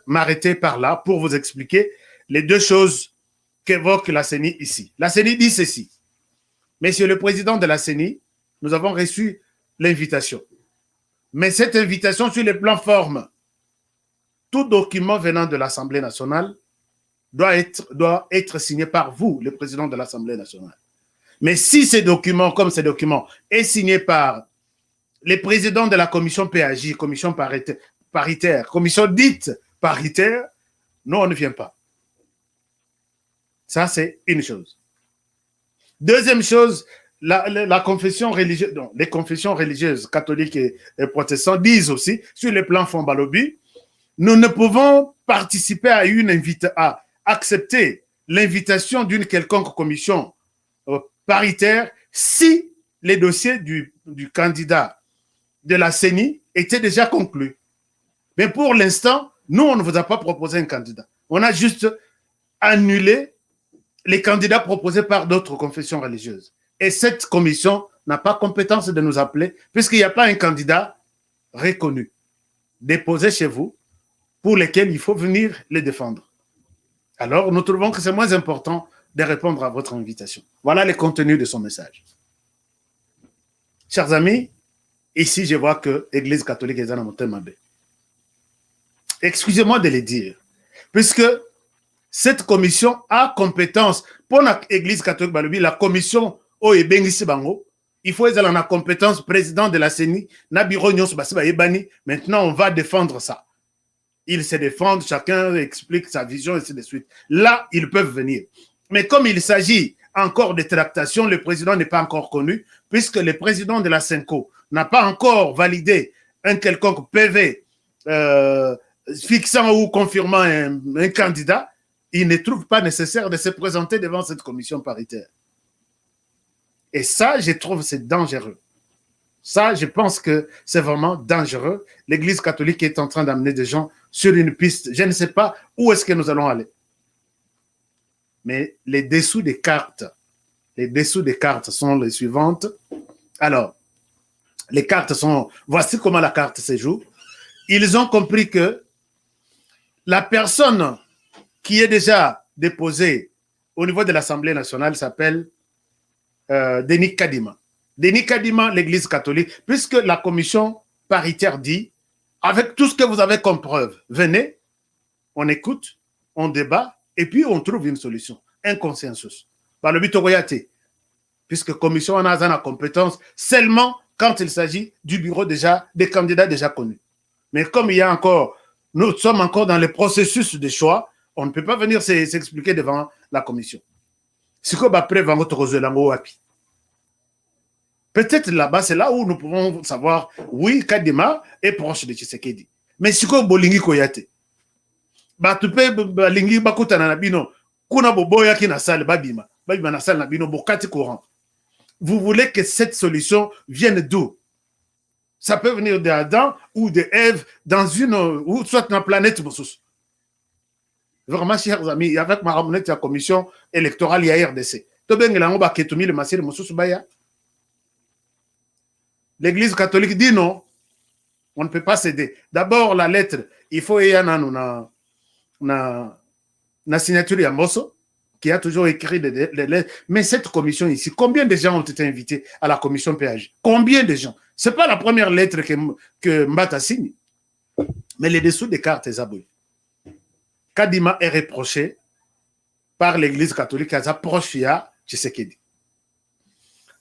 m'arrêter par là pour vous expliquer les deux choses qu'évoque la CENI ici. La CENI dit ceci. Monsieur le président de la CENI, nous avons reçu l'invitation. Mais cette invitation sur le plan forme, tout document venant de l'Assemblée nationale doit être signé par vous, le président de l'Assemblée nationale. Mais si ces documents, comme ces documents, est signé par les présidents de la commission PAJ, commission paritaire, commission dite paritaire, nous, on ne vient pas. Ça, c'est une chose. Deuxième chose, la confession religieuse, non, les confessions religieuses catholiques et protestantes disent aussi, sur le plan Fombalobi, nous ne pouvons participer à accepter l'invitation d'une quelconque commission paritaire si les dossiers du candidat de la CENI étaient déjà conclus. Mais pour l'instant, nous, on ne vous a pas proposé un candidat. On a juste annulé les candidats proposés par d'autres confessions religieuses. Et cette commission n'a pas compétence de nous appeler puisqu'il n'y a pas un candidat reconnu déposé chez vous pour lequel il faut venir les défendre. Alors, nous trouvons que c'est moins important de répondre à votre invitation. Voilà le contenu de son message. Chers amis, ici, je vois que l'Église catholique est dans mon thème. Excusez-moi de le dire, puisque cette commission a compétence pour l'Église catholique, la commission Oebengisi Bango, il faut être dans la compétence président de la CENI. Maintenant, on va défendre ça. Ils se défendent, chacun explique sa vision, et ainsi de suite. Là, ils peuvent venir. Mais comme il s'agit encore de tractations, le président n'est pas encore connu, puisque le président de la CENCO n'a pas encore validé un quelconque PV fixant ou confirmant un candidat, il ne trouve pas nécessaire de se présenter devant cette commission paritaire. Et ça, je trouve, c'est dangereux. Ça, je pense que c'est vraiment dangereux. L'Église catholique est en train d'amener des gens sur une piste. Je ne sais pas où est-ce que nous allons aller. Mais les dessous des cartes sont les suivantes. Alors, les cartes sont... Voici comment la carte se joue. Ils ont compris que la personne qui est déjà déposée au niveau de l'Assemblée nationale s'appelle Denis Kadima. Denis Kadima, l'Église catholique, puisque la commission paritaire dit, avec tout ce que vous avez comme preuve, venez, on écoute, on débat, et puis on trouve une solution, un consensus. Par le but puisque la commission en a la compétence seulement quand il s'agit du bureau déjà, des candidats déjà connus. Mais comme il y a encore, nous sommes encore dans le processus de choix, on ne peut pas venir s'expliquer devant la commission. C'est comme après, peut-être là-bas, c'est là où nous pouvons savoir, oui, Kadima est proche de Tshisekedi. Mais si vous bolingi koyate, tu peux bolingi bakuta na nabino, kuna boboya ki na salle babima na salle nabino bokati courant. Vous voulez que cette solution vienne d'où? Ça peut venir d'Adam ou d'Ève dans une, ou soit dans la planète. Vraiment, chers amis, avec ma ramonette, la commission électorale, il y a RDC. L'Église catholique dit non, on ne peut pas céder. D'abord, la lettre, il faut y avoir une signature à Mosso, qui a toujours écrit des lettres. Mais cette commission ici, combien de gens ont été invités à la commission PAG? Combien de gens? Ce n'est pas la première lettre que Mbata signe. Mais les dessous des cartes, les abouilles. Kadima est reproché par l'Église catholique à sa proche Tshisekedi.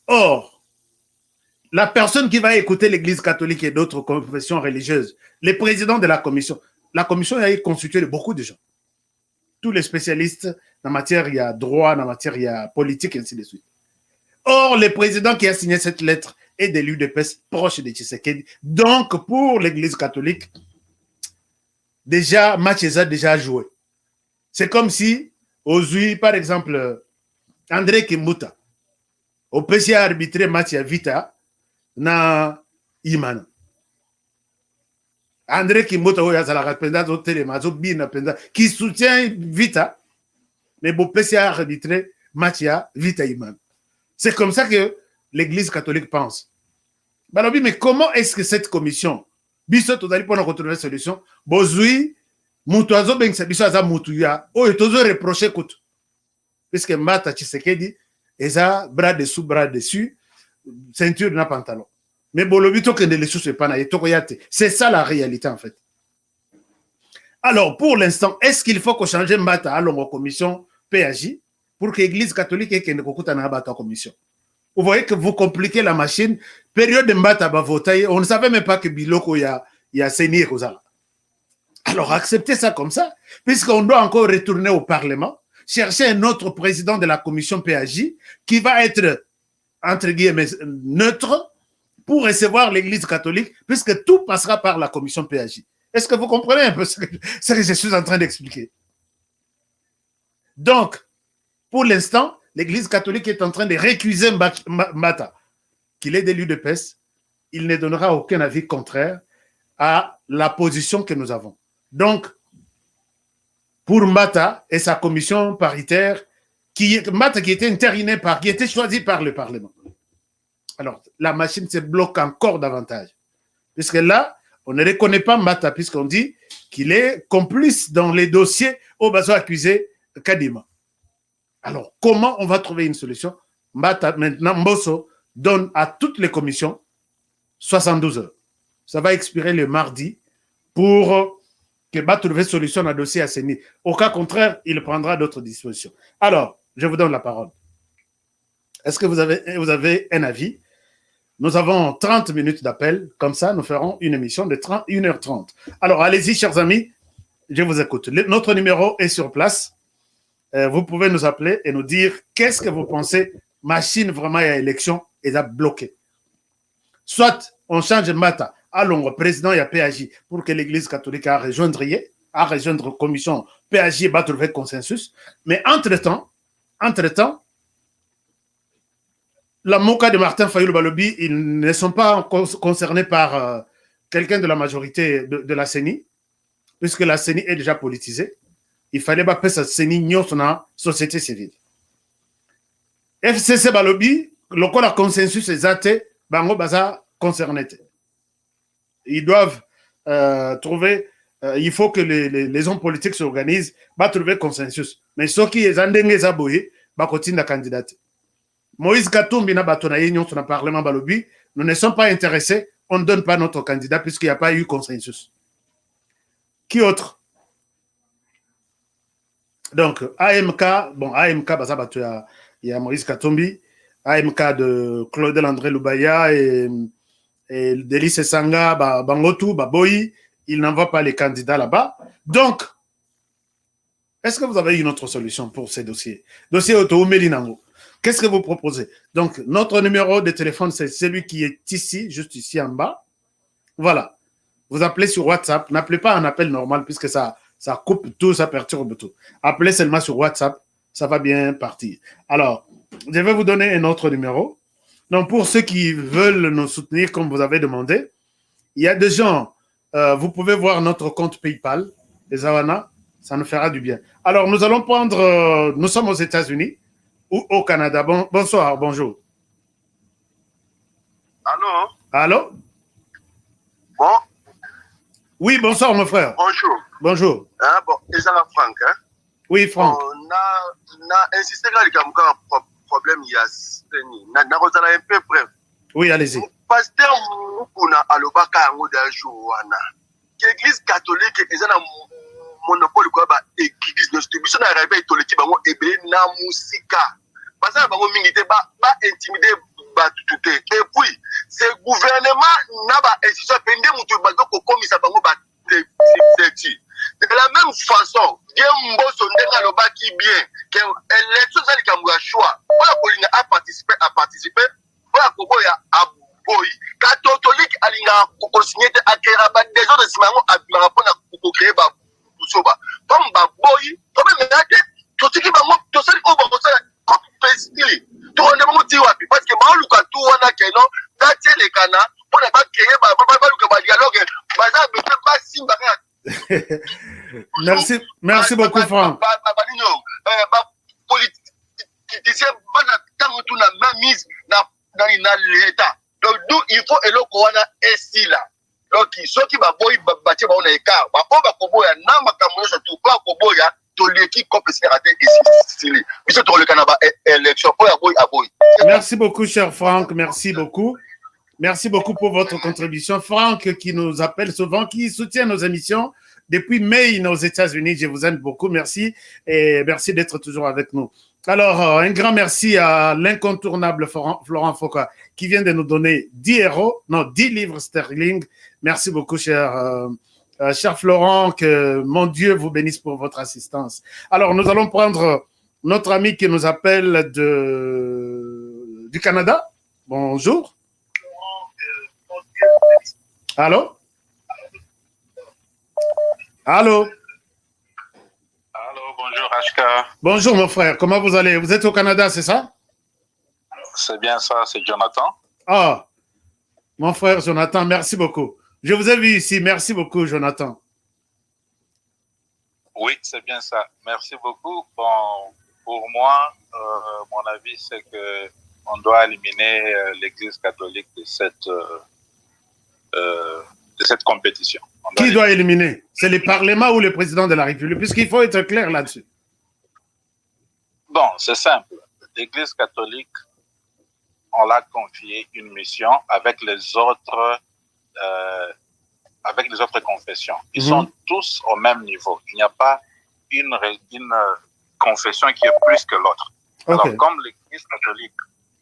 Or, la personne qui va écouter l'Église catholique et d'autres confessions religieuses, le président de la commission a constitué de beaucoup de gens. Tous les spécialistes en matière, il y a droit, en matière, il y a politique, et ainsi de suite. Or, le président qui a signé cette lettre est de l'UDPS proche de Tshisekedi. Donc, pour l'Église catholique, déjà, match a déjà joué. C'est comme si, aujourd'hui, par exemple, André Kimbuta, au PCA arbitré match à Vita, na Imana. André Kimbuta, qui soutient Vita, mais au PCA arbitré match à Vita Imana. C'est comme ça que l'Église catholique pense. Mais comment est-ce que cette commission, biso tozali pour retrouver une solution, bozui mutuazo bengsa biso aza mutuya o etozo reprocher kutu, puisque Mbata Tshisekedi eza bras dessous bras dessus, ceinture na pantalon. Mais bolobito que ne les choses pas na yate. C'est ça la réalité en fait. Alors pour l'instant, est-ce qu'il faut qu'on change Mbata à la commission PAJ pour que l'Église catholique ait une commission? Vous voyez que vous compliquez la machine. Période de Mbata voter, on ne savait même pas que Biloko y a saigné Rosala. Alors acceptez ça comme ça, puisqu'on doit encore retourner au Parlement, chercher un autre président de la commission PAJ qui va être, entre guillemets, neutre pour recevoir l'Église catholique, puisque tout passera par la commission PAJ. Est-ce que vous comprenez un peu ce que je suis en train d'expliquer? Donc, pour l'instant, l'Église catholique est en train de récuser Mbata, qu'il est de l'UDPS. Il ne donnera aucun avis contraire à la position que nous avons. Donc, pour Mbata et sa commission paritaire, Mbata qui était intériné qui était choisi par le Parlement. Alors, la machine se bloque encore davantage. Puisque là, on ne reconnaît pas Mbata, puisqu'on dit qu'il est complice dans les dossiers au besoin accusé Kadima. Alors, comment on va trouver une solution? Mbata, maintenant, Mbosso donne à toutes les commissions 72 heures. Ça va expirer le mardi pour que va trouver solution à dossier à CENI. Au cas contraire, il prendra d'autres dispositions. Alors, je vous donne la parole. Est-ce que vous avez un avis Nous avons 30 minutes d'appel. Comme ça, nous ferons une émission de 1h30. Alors, allez-y, chers amis. Je vous écoute. Notre numéro est sur place. Vous pouvez nous appeler et nous dire qu'est-ce que vous pensez. Machine vraiment à élection est bloquée. Soit on change Mata. Allons, président, il y a PAJ pour que l'Église catholique a rejoindre la commission PAJ va trouver consensus. Mais entre-temps, la Moka de Martin Fayoulou Balobi, ils ne sont pas concernés par quelqu'un de la majorité de la CENI, puisque la CENI est déjà politisée. Il fallait pas que cette CENI n'y soit la société civile. FCC Balobi, le cas de consensus est bango baza concerné. Ils doivent trouver, il faut que les hommes politiques s'organisent, va trouver consensus. Mais ceux qui sont en aboyé, va continuer à candidater. Moïse Katumbi na batona yenyon sur le Parlement Balobi, nous ne sommes pas intéressés, on ne donne pas notre candidat puisqu'il n'y a pas eu consensus. Qui autre? Donc, AMK, bon, AMK, il y a Moïse Katumbi, AMK de Claudel André Loubaya et Délice Sanga, Bangotou, Baboyi, il n'envoie pas les candidats là-bas. Donc, est-ce que vous avez une autre solution pour ces dossiers? Dossier Auto Melinango. Qu'est-ce que vous proposez? Donc, notre numéro de téléphone, c'est celui qui est ici, juste ici en bas. Voilà. Vous appelez sur WhatsApp. N'appelez pas un appel normal puisque ça coupe tout, ça perturbe tout. Appelez seulement sur WhatsApp, ça va bien partir. Alors, je vais vous donner un autre numéro. Donc, pour ceux qui veulent nous soutenir comme vous avez demandé, il y a des gens, vous pouvez voir notre compte PayPal, les Awana, ça nous fera du bien. Alors, nous allons prendre, nous sommes aux États-Unis ou au Canada. Bonsoir, bonjour. Allô? Allô? Bon? Oui, bonsoir, mon frère. Bonjour. Bonjour. Hein, bon, et ça va, Franck, hein? Oui, Franck. On a insisté sur le problème, il y a un peu bref. Oui, allez-y. Pasteur Moukouna Alobaka Angodajoana. L'église catholique est un monopole quoi ba église de distribution na réveil toleki bango ebe na musika. Parce que bango mingité ba intimider ba tout et puis ce gouvernement n'a ba institution pende mutu ba ko komisa bango ba de la même façon, bien mboso ndenga lobaki bien que l'élection ça li kamwa choix. Voilà Pauline a participé voilà Kobo ya aboy. Catholique alinga ko signer à Keraba des autres simango abima pona ko créer ba soba. Comme ba boy, comme mais to tiki bango to sali ko bango sala pesili. To on bango ti wapi parce que ba luka tu wana keno date le kana pona ba créer ba luka ba dialogue baza besoin ba simba. Merci beaucoup, Franck. Politicien, tout la même mise dans l'État. Donc, il faut que l'on est là. Donc, ceux qui va boy bâtir on est car, on va koboya na makamoyo surtout pas koboya to l'équipe comme c'est raté ici. Puis c'est le Canada élection pour boy à boy. Merci beaucoup, cher Franck. Merci beaucoup. Merci beaucoup pour votre contribution. Franck qui nous appelle souvent, qui soutient nos émissions depuis mai aux États-Unis. Je vous aime beaucoup. Merci et merci d'être toujours avec nous. Alors, un grand merci à l'incontournable Florent Foucault qui vient de nous donner 10 livres sterling. Merci beaucoup, cher Florent. Que mon Dieu vous bénisse pour votre assistance. Alors, nous allons prendre notre ami qui nous appelle du Canada. Bonjour. Allô? Allô? Allô, bonjour Ashka. Bonjour mon frère, comment vous allez? Vous êtes au Canada, c'est ça? C'est bien ça, c'est Jonathan. Ah, mon frère Jonathan, merci beaucoup. Je vous ai vu ici, merci beaucoup Jonathan. Oui, c'est bien ça, merci beaucoup. Bon, pour moi, mon avis, c'est que on doit éliminer l'Église catholique de cette compétition. Qui doit éliminer? C'est le Parlement ou le président de la République? Puisqu'il faut être clair là-dessus. Bon, c'est simple. L'Église catholique, on l'a confié une mission avec les autres confessions. Ils sont tous au même niveau. Il n'y a pas une confession qui est plus que l'autre. Okay. Alors, comme l'Église catholique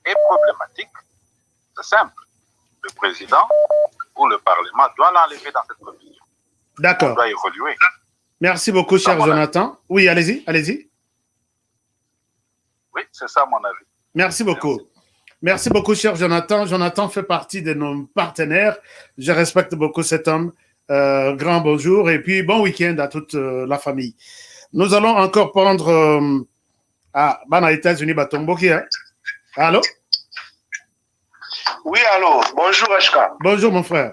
est problématique, c'est simple. le président ou le Parlement doit l'enlever dans cette commission. D'accord. On doit évoluer. Merci beaucoup, cher Jonathan. Oui, allez-y, allez-y. Oui, c'est ça mon avis. Merci beaucoup. Merci beaucoup, cher Jonathan. Jonathan fait partie de nos partenaires. Je respecte beaucoup cet homme. Grand bonjour et puis bon week-end à toute la famille. Nous allons encore prendre Bana États-Unis, Batomboki. Hein? Allô? Oui, allô. Bonjour, Ashka. Bonjour, mon frère.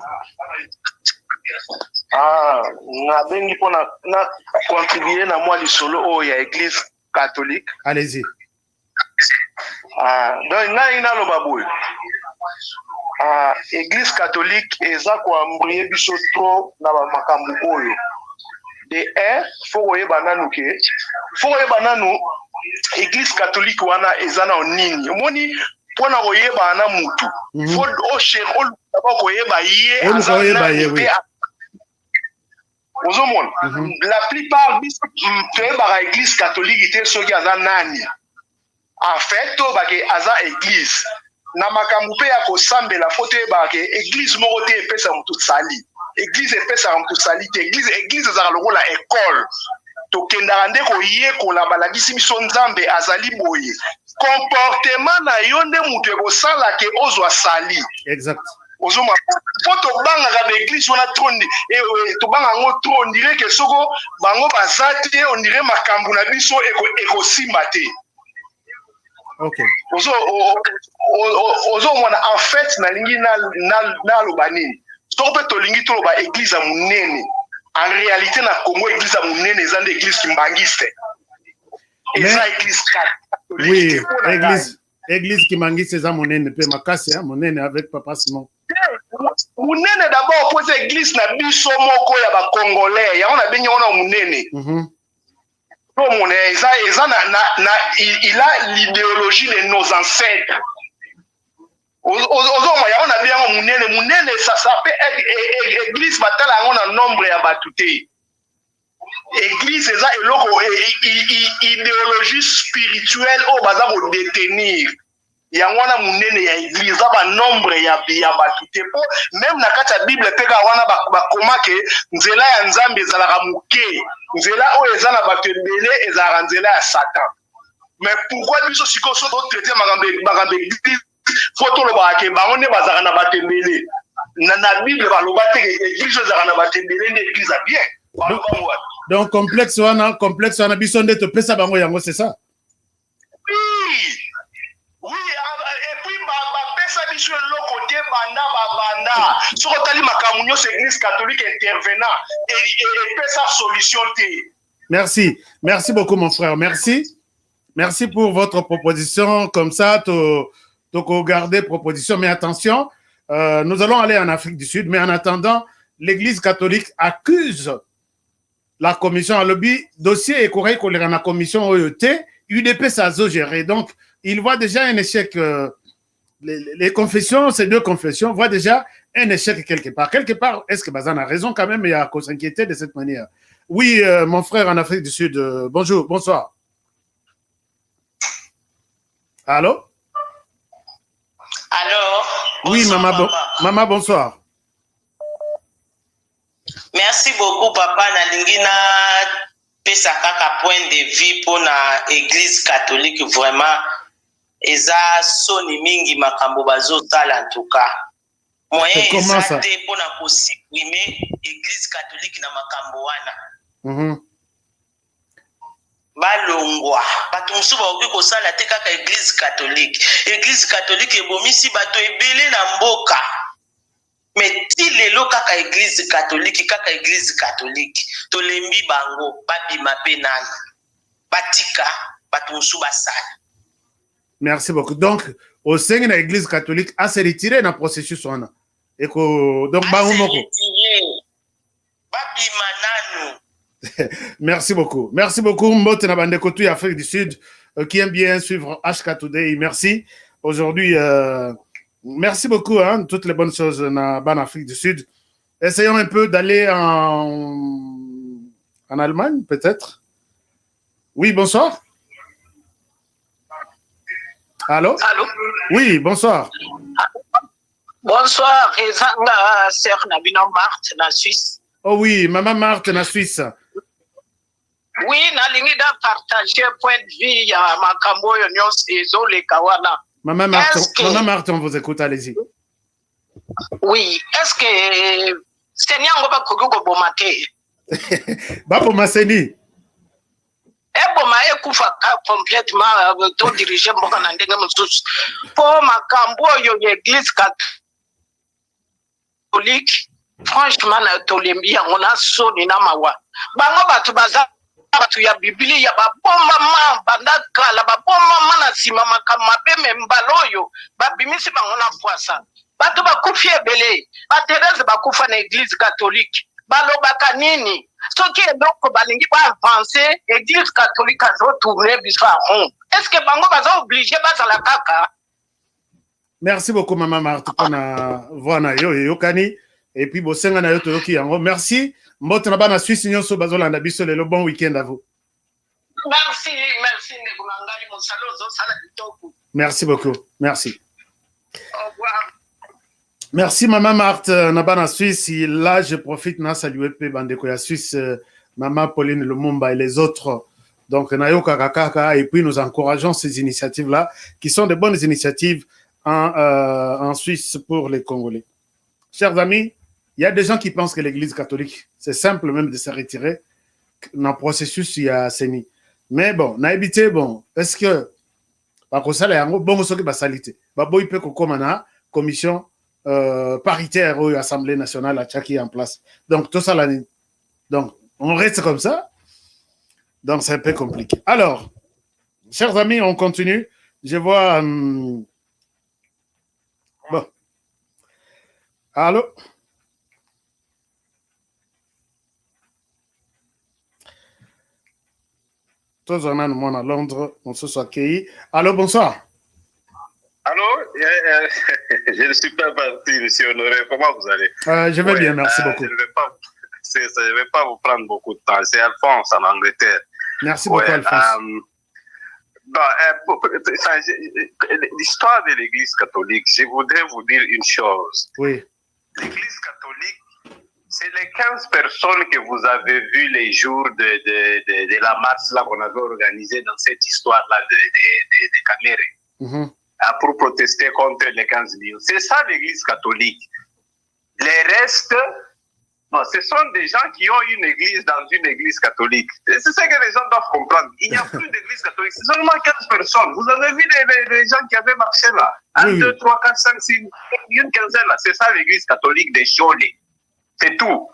Nabengi pour contribuer à moi du solo au l'église catholique. Allez-y. Donc, na lo babou. Église catholique eza ko ambrier biso trop na ba makambu oyo. De faut yeba nanu ke faut yeba nanu église catholique wana eza na nini. Moni pona oyeba na mutu. Faut o cher o ba ko yeba ye azana ye. La plupart biso pe ba église catholique ite soki azana nani. En fait, to ba ke aza église na makambu pe ya kosambela foto ebake église moko te epesa mutu sali église epesa mutu sali te église ezaka lokola école tokendaka nde koyekola balakisi biso nzambe azali boye comportement na yo nde mutu ekosala ke ozwa sali exact ozoma po tobangaka baeglise wana tobanga yango tro ondire ke soko bango baza te ondire makambo na biso ekosimba te. Okay. Ozo mwana en fait na lingi na lobanini. Sope to lingi to ba église à munene. En réalité na Congo église à munene eza nde église kimbangiste. Eza église catholique. Oui, église kimbangiste eza munene pe makasi hein, munene avec papa Simon. Munene d'abord pose église na biso moko ya ba congolais. Ya on a benye ona munene. Il a l'idéologie de nos ancêtres. Ça peut être église batala on a nombre ya batuté. Église c'est idéologie spirituelle au bazar au détenir. Il y a wana munene ya église ba nombre ya batuté po même na kati ya Bible peka wana ba komake nzela ya nzambe ezalaka muke nzela o ezala batembele ezalaka nzela ya Satan. Mais pourquoi biso siko so to traiter makambe église photo lo ba ke ba one bazaka na batembele na Bible ba lo ba te église ezalaka na batembele nde église a bien. Donc complexe wana biso nde to pesa bango yango c'est ça? Oui, et puis pesa biso le côté banda so tali makamunyo c'est église catholique intervenant et pesa solution té. Merci beaucoup mon frère, merci pour votre proposition comme ça to garder proposition mais attention nous allons aller en Afrique du Sud mais en attendant l'église catholique accuse la commission à lobby dossier et correct qu'on la commission OET UDP ça a géré donc il voit déjà un échec. Les confessions, ces deux confessions, voient déjà un échec quelque part. Quelque part, est-ce que Bazan a raison quand même? Il y a qu'à s'inquiéter de cette manière. Oui, mon frère en Afrique du Sud, bonjour, bonsoir. Allô? Allô? Oui, maman, bonsoir. Merci beaucoup, papa. Nalingina pesa kaka point de vue pour la église catholique, vraiment. Eza soni mingi makambo bazotala en tout cas. Moyen eza te pona ko supprimer église catholique na makambo wana. Balongwa bato musu baoki kosala te kaka église catholique ebomisi bato ebele na mboka. Mais ti lelo kaka église catholique tolembi bango babima pe nana batika bato musu basala. Merci beaucoup. Donc, au sein de l'église catholique, a se retiré dans le processus. Et que, donc, merci beaucoup. Merci beaucoup, Mbote Nabande Kotou, Afrique du Sud, qui aime bien suivre HK Today. Merci. Aujourd'hui, merci beaucoup, hein, toutes les bonnes choses en Afrique du Sud. Essayons un peu d'aller en Allemagne, peut-être. Oui, bonsoir. Allô? Allô? Oui, bonsoir. Bonsoir, Rezanga, sœur Nabino Marthe, na Suisse. Oh oui, maman Marthe, na Suisse. Oui, nalingi da partager point de vue ya makambo yo nyonso ezole kawana. Maman Marthe, on vous écoute, allez-y. Oui, est-ce que c'est nyango ba kogugo bomate? Ba bomaseni. Boma ekufa complètement to diriger mboka na ndenge mosusu. Po makambo yo l'église catholique, franchement na tolembi yango na soni na mawa. Bango batu baza batu ya Biblia ya babomba ma bandaka la babomba mana sima makama beme mbaloyo babimisi bango na poisa. Batu bakufi ebele, batereze bakufa na église catholique. Balobaka nini? Soki eloko balingi ba avancer, église catholique azo tourner biso rond. Est-ce que bango baza obligé bazala kaka? Merci beaucoup maman Marthe pona voana yo yokani et puis bosenga na yo toyoki yango. Merci. Mbote na bana Suisse nyonso bazolanda biso lelo, bon week-end à vous. Merci Negumangali Monsalo zo sala kitoko. Merci beaucoup. Merci. Au revoir. Merci maman Marthe Nabana Suisse. Là, je profite na saluer pe bandeko ya Suisse, maman Pauline Lumumba et les autres. Donc Nayoka Kakaka, et puis nous encourageons ces initiatives-là qui sont de bonnes initiatives en Suisse pour les Congolais. Chers amis, il y a des gens qui pensent que l'Église catholique, c'est simple même de se retirer dans le processus il y a Seni. Mais bon, na habité bon, parce que par contre ça là bon ce qui va saliter. Ba boy peut comme na commission paritaire ou Assemblée nationale à Tchaki en place. Donc tout ça là, donc on reste comme ça. Donc c'est un peu compliqué. Alors, chers amis, on continue. Je vois bon. Allô? Tous on a nous à Londres, on se soit accueillis. Allô, bonsoir. Allô, je ne suis pas parti, monsieur Honoré. Comment vous allez? Je vais bien, merci beaucoup. Je ne vais pas vous prendre beaucoup de temps. C'est Alphonse en Angleterre. Merci beaucoup, Alphonse. L'histoire de l'Église catholique, je voudrais vous dire une chose. Oui. L'Église catholique, c'est les 15 personnes que vous avez vues les jours de la marche là qu'on avait organisée dans cette histoire-là de Caméré. Pour protester contre les 15 millions. C'est ça l'Église catholique. Les restes, bon, ce sont des gens qui ont une église dans une église catholique. C'est ce que les gens doivent comprendre. Il n'y a plus d'église catholique. C'est seulement 15 personnes. Vous avez vu les gens qui avaient marché là. 1, 2, 3, 4, 5, 6, une quinzaine là. C'est ça l'église catholique des Cholés. C'est tout.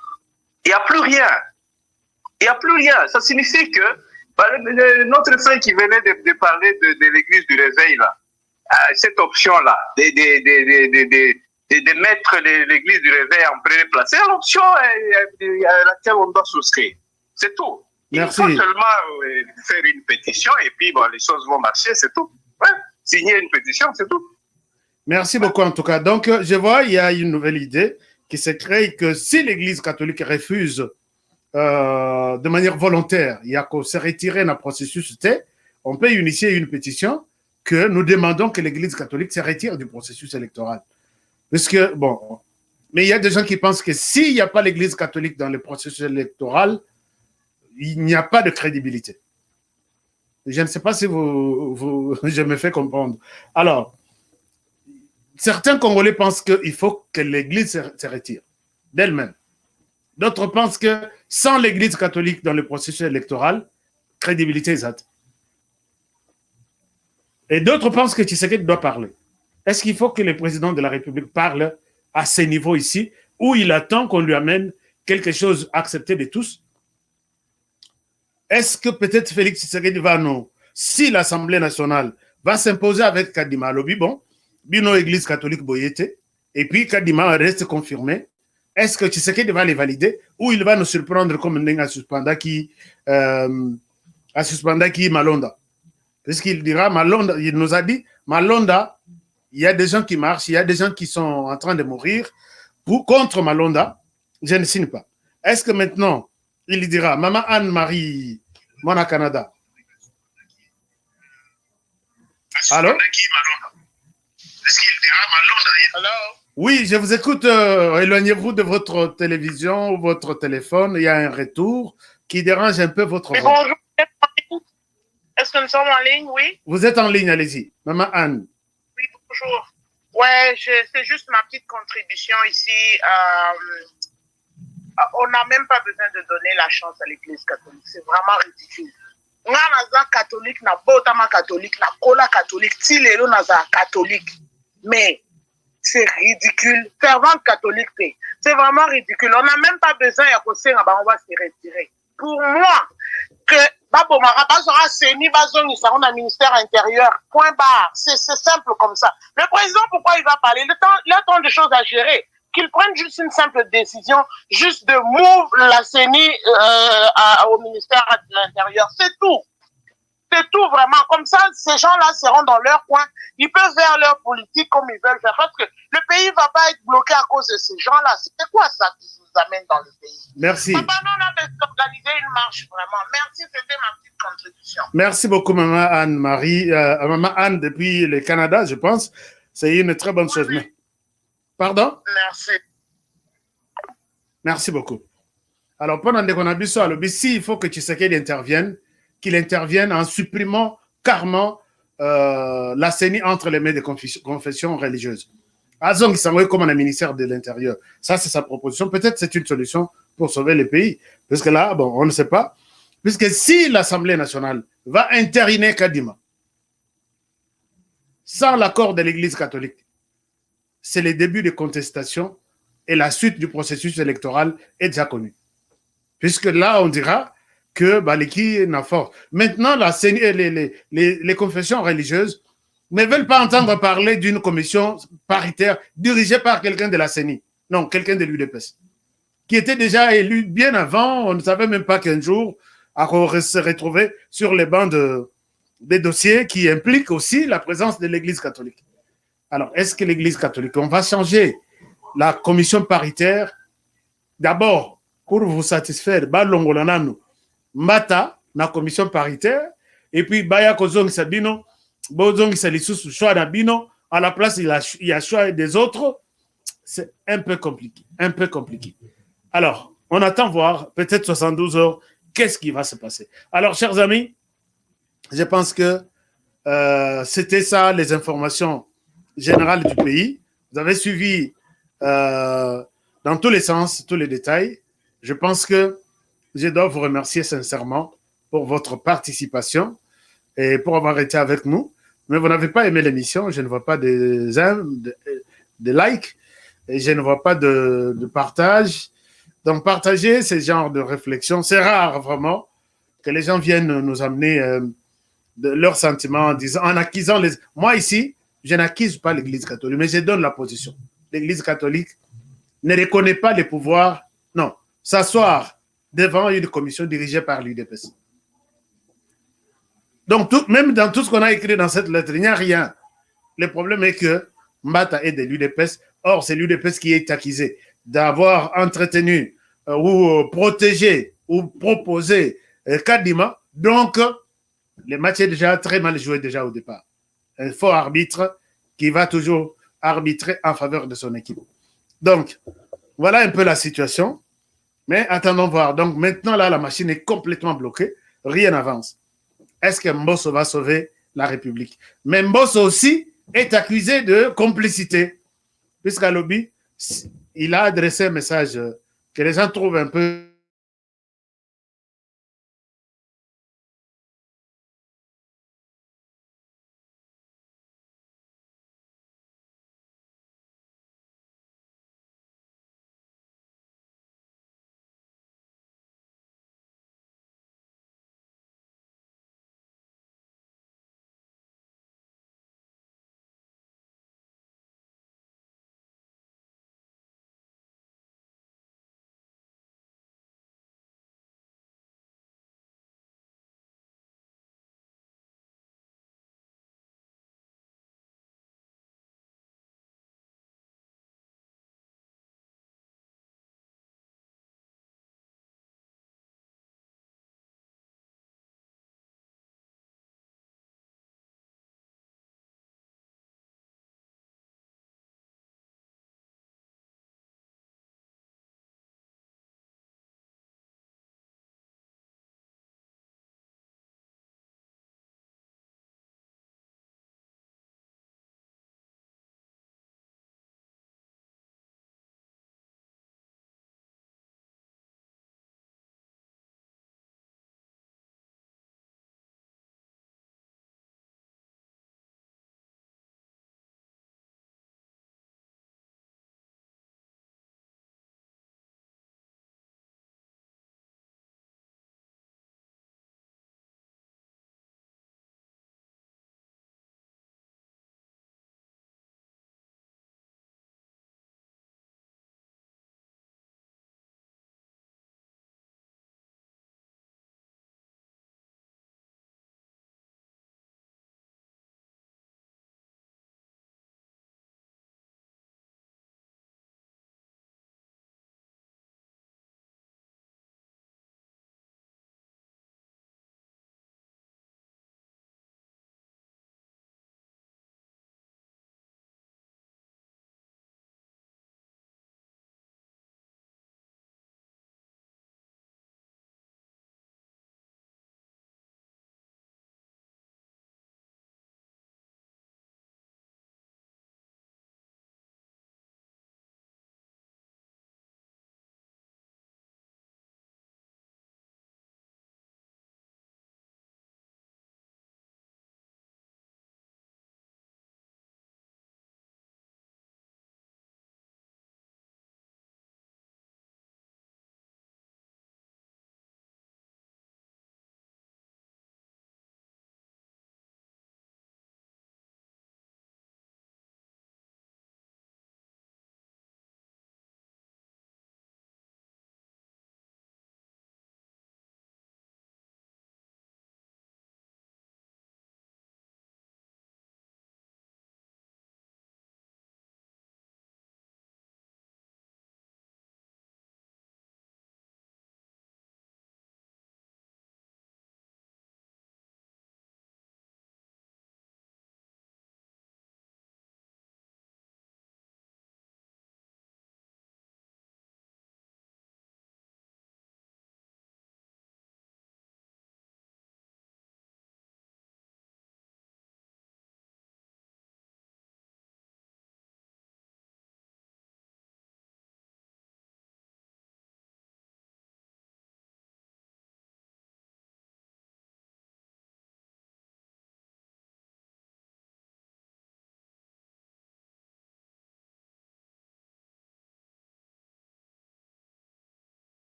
Il n'y a plus rien. Il n'y a plus rien. Ça signifie que notre frère qui venait de parler de l'église du réveil là, cette option-là, de mettre l'église du réveil en première place, c'est l'option à laquelle on doit souscrire. C'est tout. Merci. Il faut seulement faire une pétition et puis bon, les choses vont marcher, c'est tout. Ouais. Signer une pétition, c'est tout. Merci beaucoup en tout cas. Donc, je vois, il y a une nouvelle idée qui se crée que si l'église catholique refuse de manière volontaire, il y a qu'à se retirer dans le processus, on peut initier une pétition que nous demandons que l'Église catholique se retire du processus électoral. Parce que, bon, mais il y a des gens qui pensent que s'il n'y a pas l'Église catholique dans le processus électoral, il n'y a pas de crédibilité. Je ne sais pas si je me fais comprendre. Alors, certains Congolais pensent qu'il faut que l'Église se retire d'elle-même. D'autres pensent que sans l'Église catholique dans le processus électoral, crédibilité exacte. Et d'autres pensent que Tshisekedi doit parler. Est-ce qu'il faut que le président de la République parle à ce niveau ici, où il attend qu'on lui amène quelque chose accepté de tous? Est-ce que peut-être Félix Tshisekedi va non? Si l'Assemblée nationale va s'imposer avec Kadima Lobi, bon, Bino Église catholique Boyete, et puis Kadima reste confirmé, est-ce que Tshisekedi va les valider ou il va nous surprendre comme Nenga Suspendaki Malonda? Parce qu'il dira, Malonda, il nous a dit, Malonda, il y a des gens qui marchent, il y a des gens qui sont en train de mourir contre Malonda, je ne signe pas. Est-ce que maintenant, il dira, Maman Anne-Marie, Mona Canada? Allô? Est-ce qu'il dira Malonda? Oui, je vous écoute. Éloignez-vous de votre télévision ou votre téléphone. Il y a un retour qui dérange un peu votre Oui, voix. bonjour. Est-ce que nous sommes en ligne? Oui. Vous êtes en ligne, allez-y. Maman Anne. Oui, bonjour. Ouais, c'est juste ma petite contribution ici. On n'a même pas besoin de donner la chance à l'Église catholique. C'est vraiment ridicule. Naza catholique, na botama catholique, na kola catholique, tilelo naza catholique. Mais c'est ridicule. Fervente catholique, c'est vraiment ridicule. On n'a même pas besoin on va se retirer. Pour moi, que Babomara Bazora Seni Bazoni, ça on a ministère intérieur, point barre. C'est simple comme ça. Le président, pourquoi il va parler? Il a tant de choses à gérer. Qu'il prenne juste une simple décision, juste de move la CENI au ministère de l'Intérieur. C'est tout. C'est tout vraiment. Comme ça, ces gens-là seront dans leur coin. Ils peuvent faire leur politique comme ils veulent faire. Parce que le pays ne va pas être bloqué à cause de ces gens-là. C'est quoi ça qui nous amène dans le pays? Merci. Papa, nous, on a organisé une marche vraiment. Merci, c'était ma petite contribution. Merci beaucoup, Maman Anne-Marie. Maman Anne, depuis le Canada, je pense. C'est une très bonne chose. Mais... Pardon? Merci. Merci beaucoup. Alors, pendant qu'on a vu ça, il faut que Tshisekedi intervienne, qu'il intervienne en supprimant carrément la CENI entre les mains des confessions religieuses. Azong Sangwe comme un ministère de l'Intérieur. Ça, c'est sa proposition. Peut-être c'est une solution pour sauver le pays. Parce que là, bon, on ne sait pas. Puisque si l'Assemblée nationale va entériner Kadima sans l'accord de l'Église catholique, c'est le début des contestations et la suite du processus électoral est déjà connue. Puisque là, on dira que Baliki n'a force. Maintenant, les confessions religieuses ne veulent pas entendre parler d'une commission paritaire dirigée par quelqu'un de la CENI. Non, quelqu'un de l'UDPS. Qui était déjà élu bien avant. On ne savait même pas qu'un jour, on se retrouvait sur les bancs des dossiers qui impliquent aussi la présence de l'Église catholique. Alors, est-ce que l'Église catholique, on va changer la commission paritaire d'abord pour vous satisfaire, Mbata, la commission paritaire, et puis Baya Kozong Sabino, Bozong Salisusu, choix d'Abino, à la place, il y a choix des autres. C'est un peu compliqué, un peu compliqué. Alors, on attend voir, peut-être 72 heures, qu'est-ce qui va se passer. Alors, chers amis, je pense que c'était ça, les informations générales du pays. Vous avez suivi dans tous les sens, tous les détails. Je pense que je dois vous remercier sincèrement pour votre participation et pour avoir été avec nous. Mais vous n'avez pas aimé l'émission, je ne vois pas de likes, et je ne vois pas de partage. Donc, partagez ce genre de réflexion. C'est rare, vraiment, que les gens viennent nous amener leurs sentiments en acquisant les... Moi, ici, je n'acquise pas l'Église catholique, mais je donne la position. L'Église catholique ne reconnaît pas les pouvoirs, non, s'asseoir devant une commission dirigée par l'UDPS. Donc, même dans tout ce qu'on a écrit dans cette lettre, il n'y a rien. Le problème est que Mbata est de l'UDPS. Or, c'est l'UDPS qui est accusé d'avoir entretenu ou protégé ou proposé Kadima. Donc, le match est déjà très mal joué déjà au départ. Un faux arbitre qui va toujours arbitrer en faveur de son équipe. Donc, voilà un peu la situation. Mais attendons voir. Donc, maintenant, là, la machine est complètement bloquée. Rien n'avance. Est-ce que Mbosso va sauver la République? Mais Mbosso aussi est accusé de complicité. Puisqu'à Lobby, il a adressé un message que les gens trouvent un peu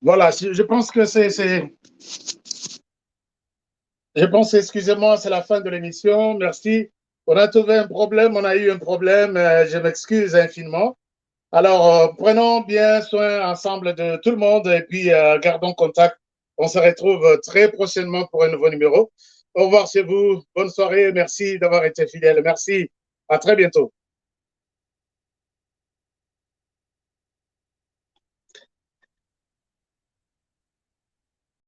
Voilà, je pense que je pense, excusez-moi, c'est la fin de l'émission. Merci. On a trouvé un problème, on a eu un problème. Je m'excuse infiniment. Alors, prenons bien soin ensemble de tout le monde et puis gardons contact. On se retrouve très prochainement pour un nouveau numéro. Au revoir chez vous. Bonne soirée. Merci d'avoir été fidèle. Merci. À très bientôt.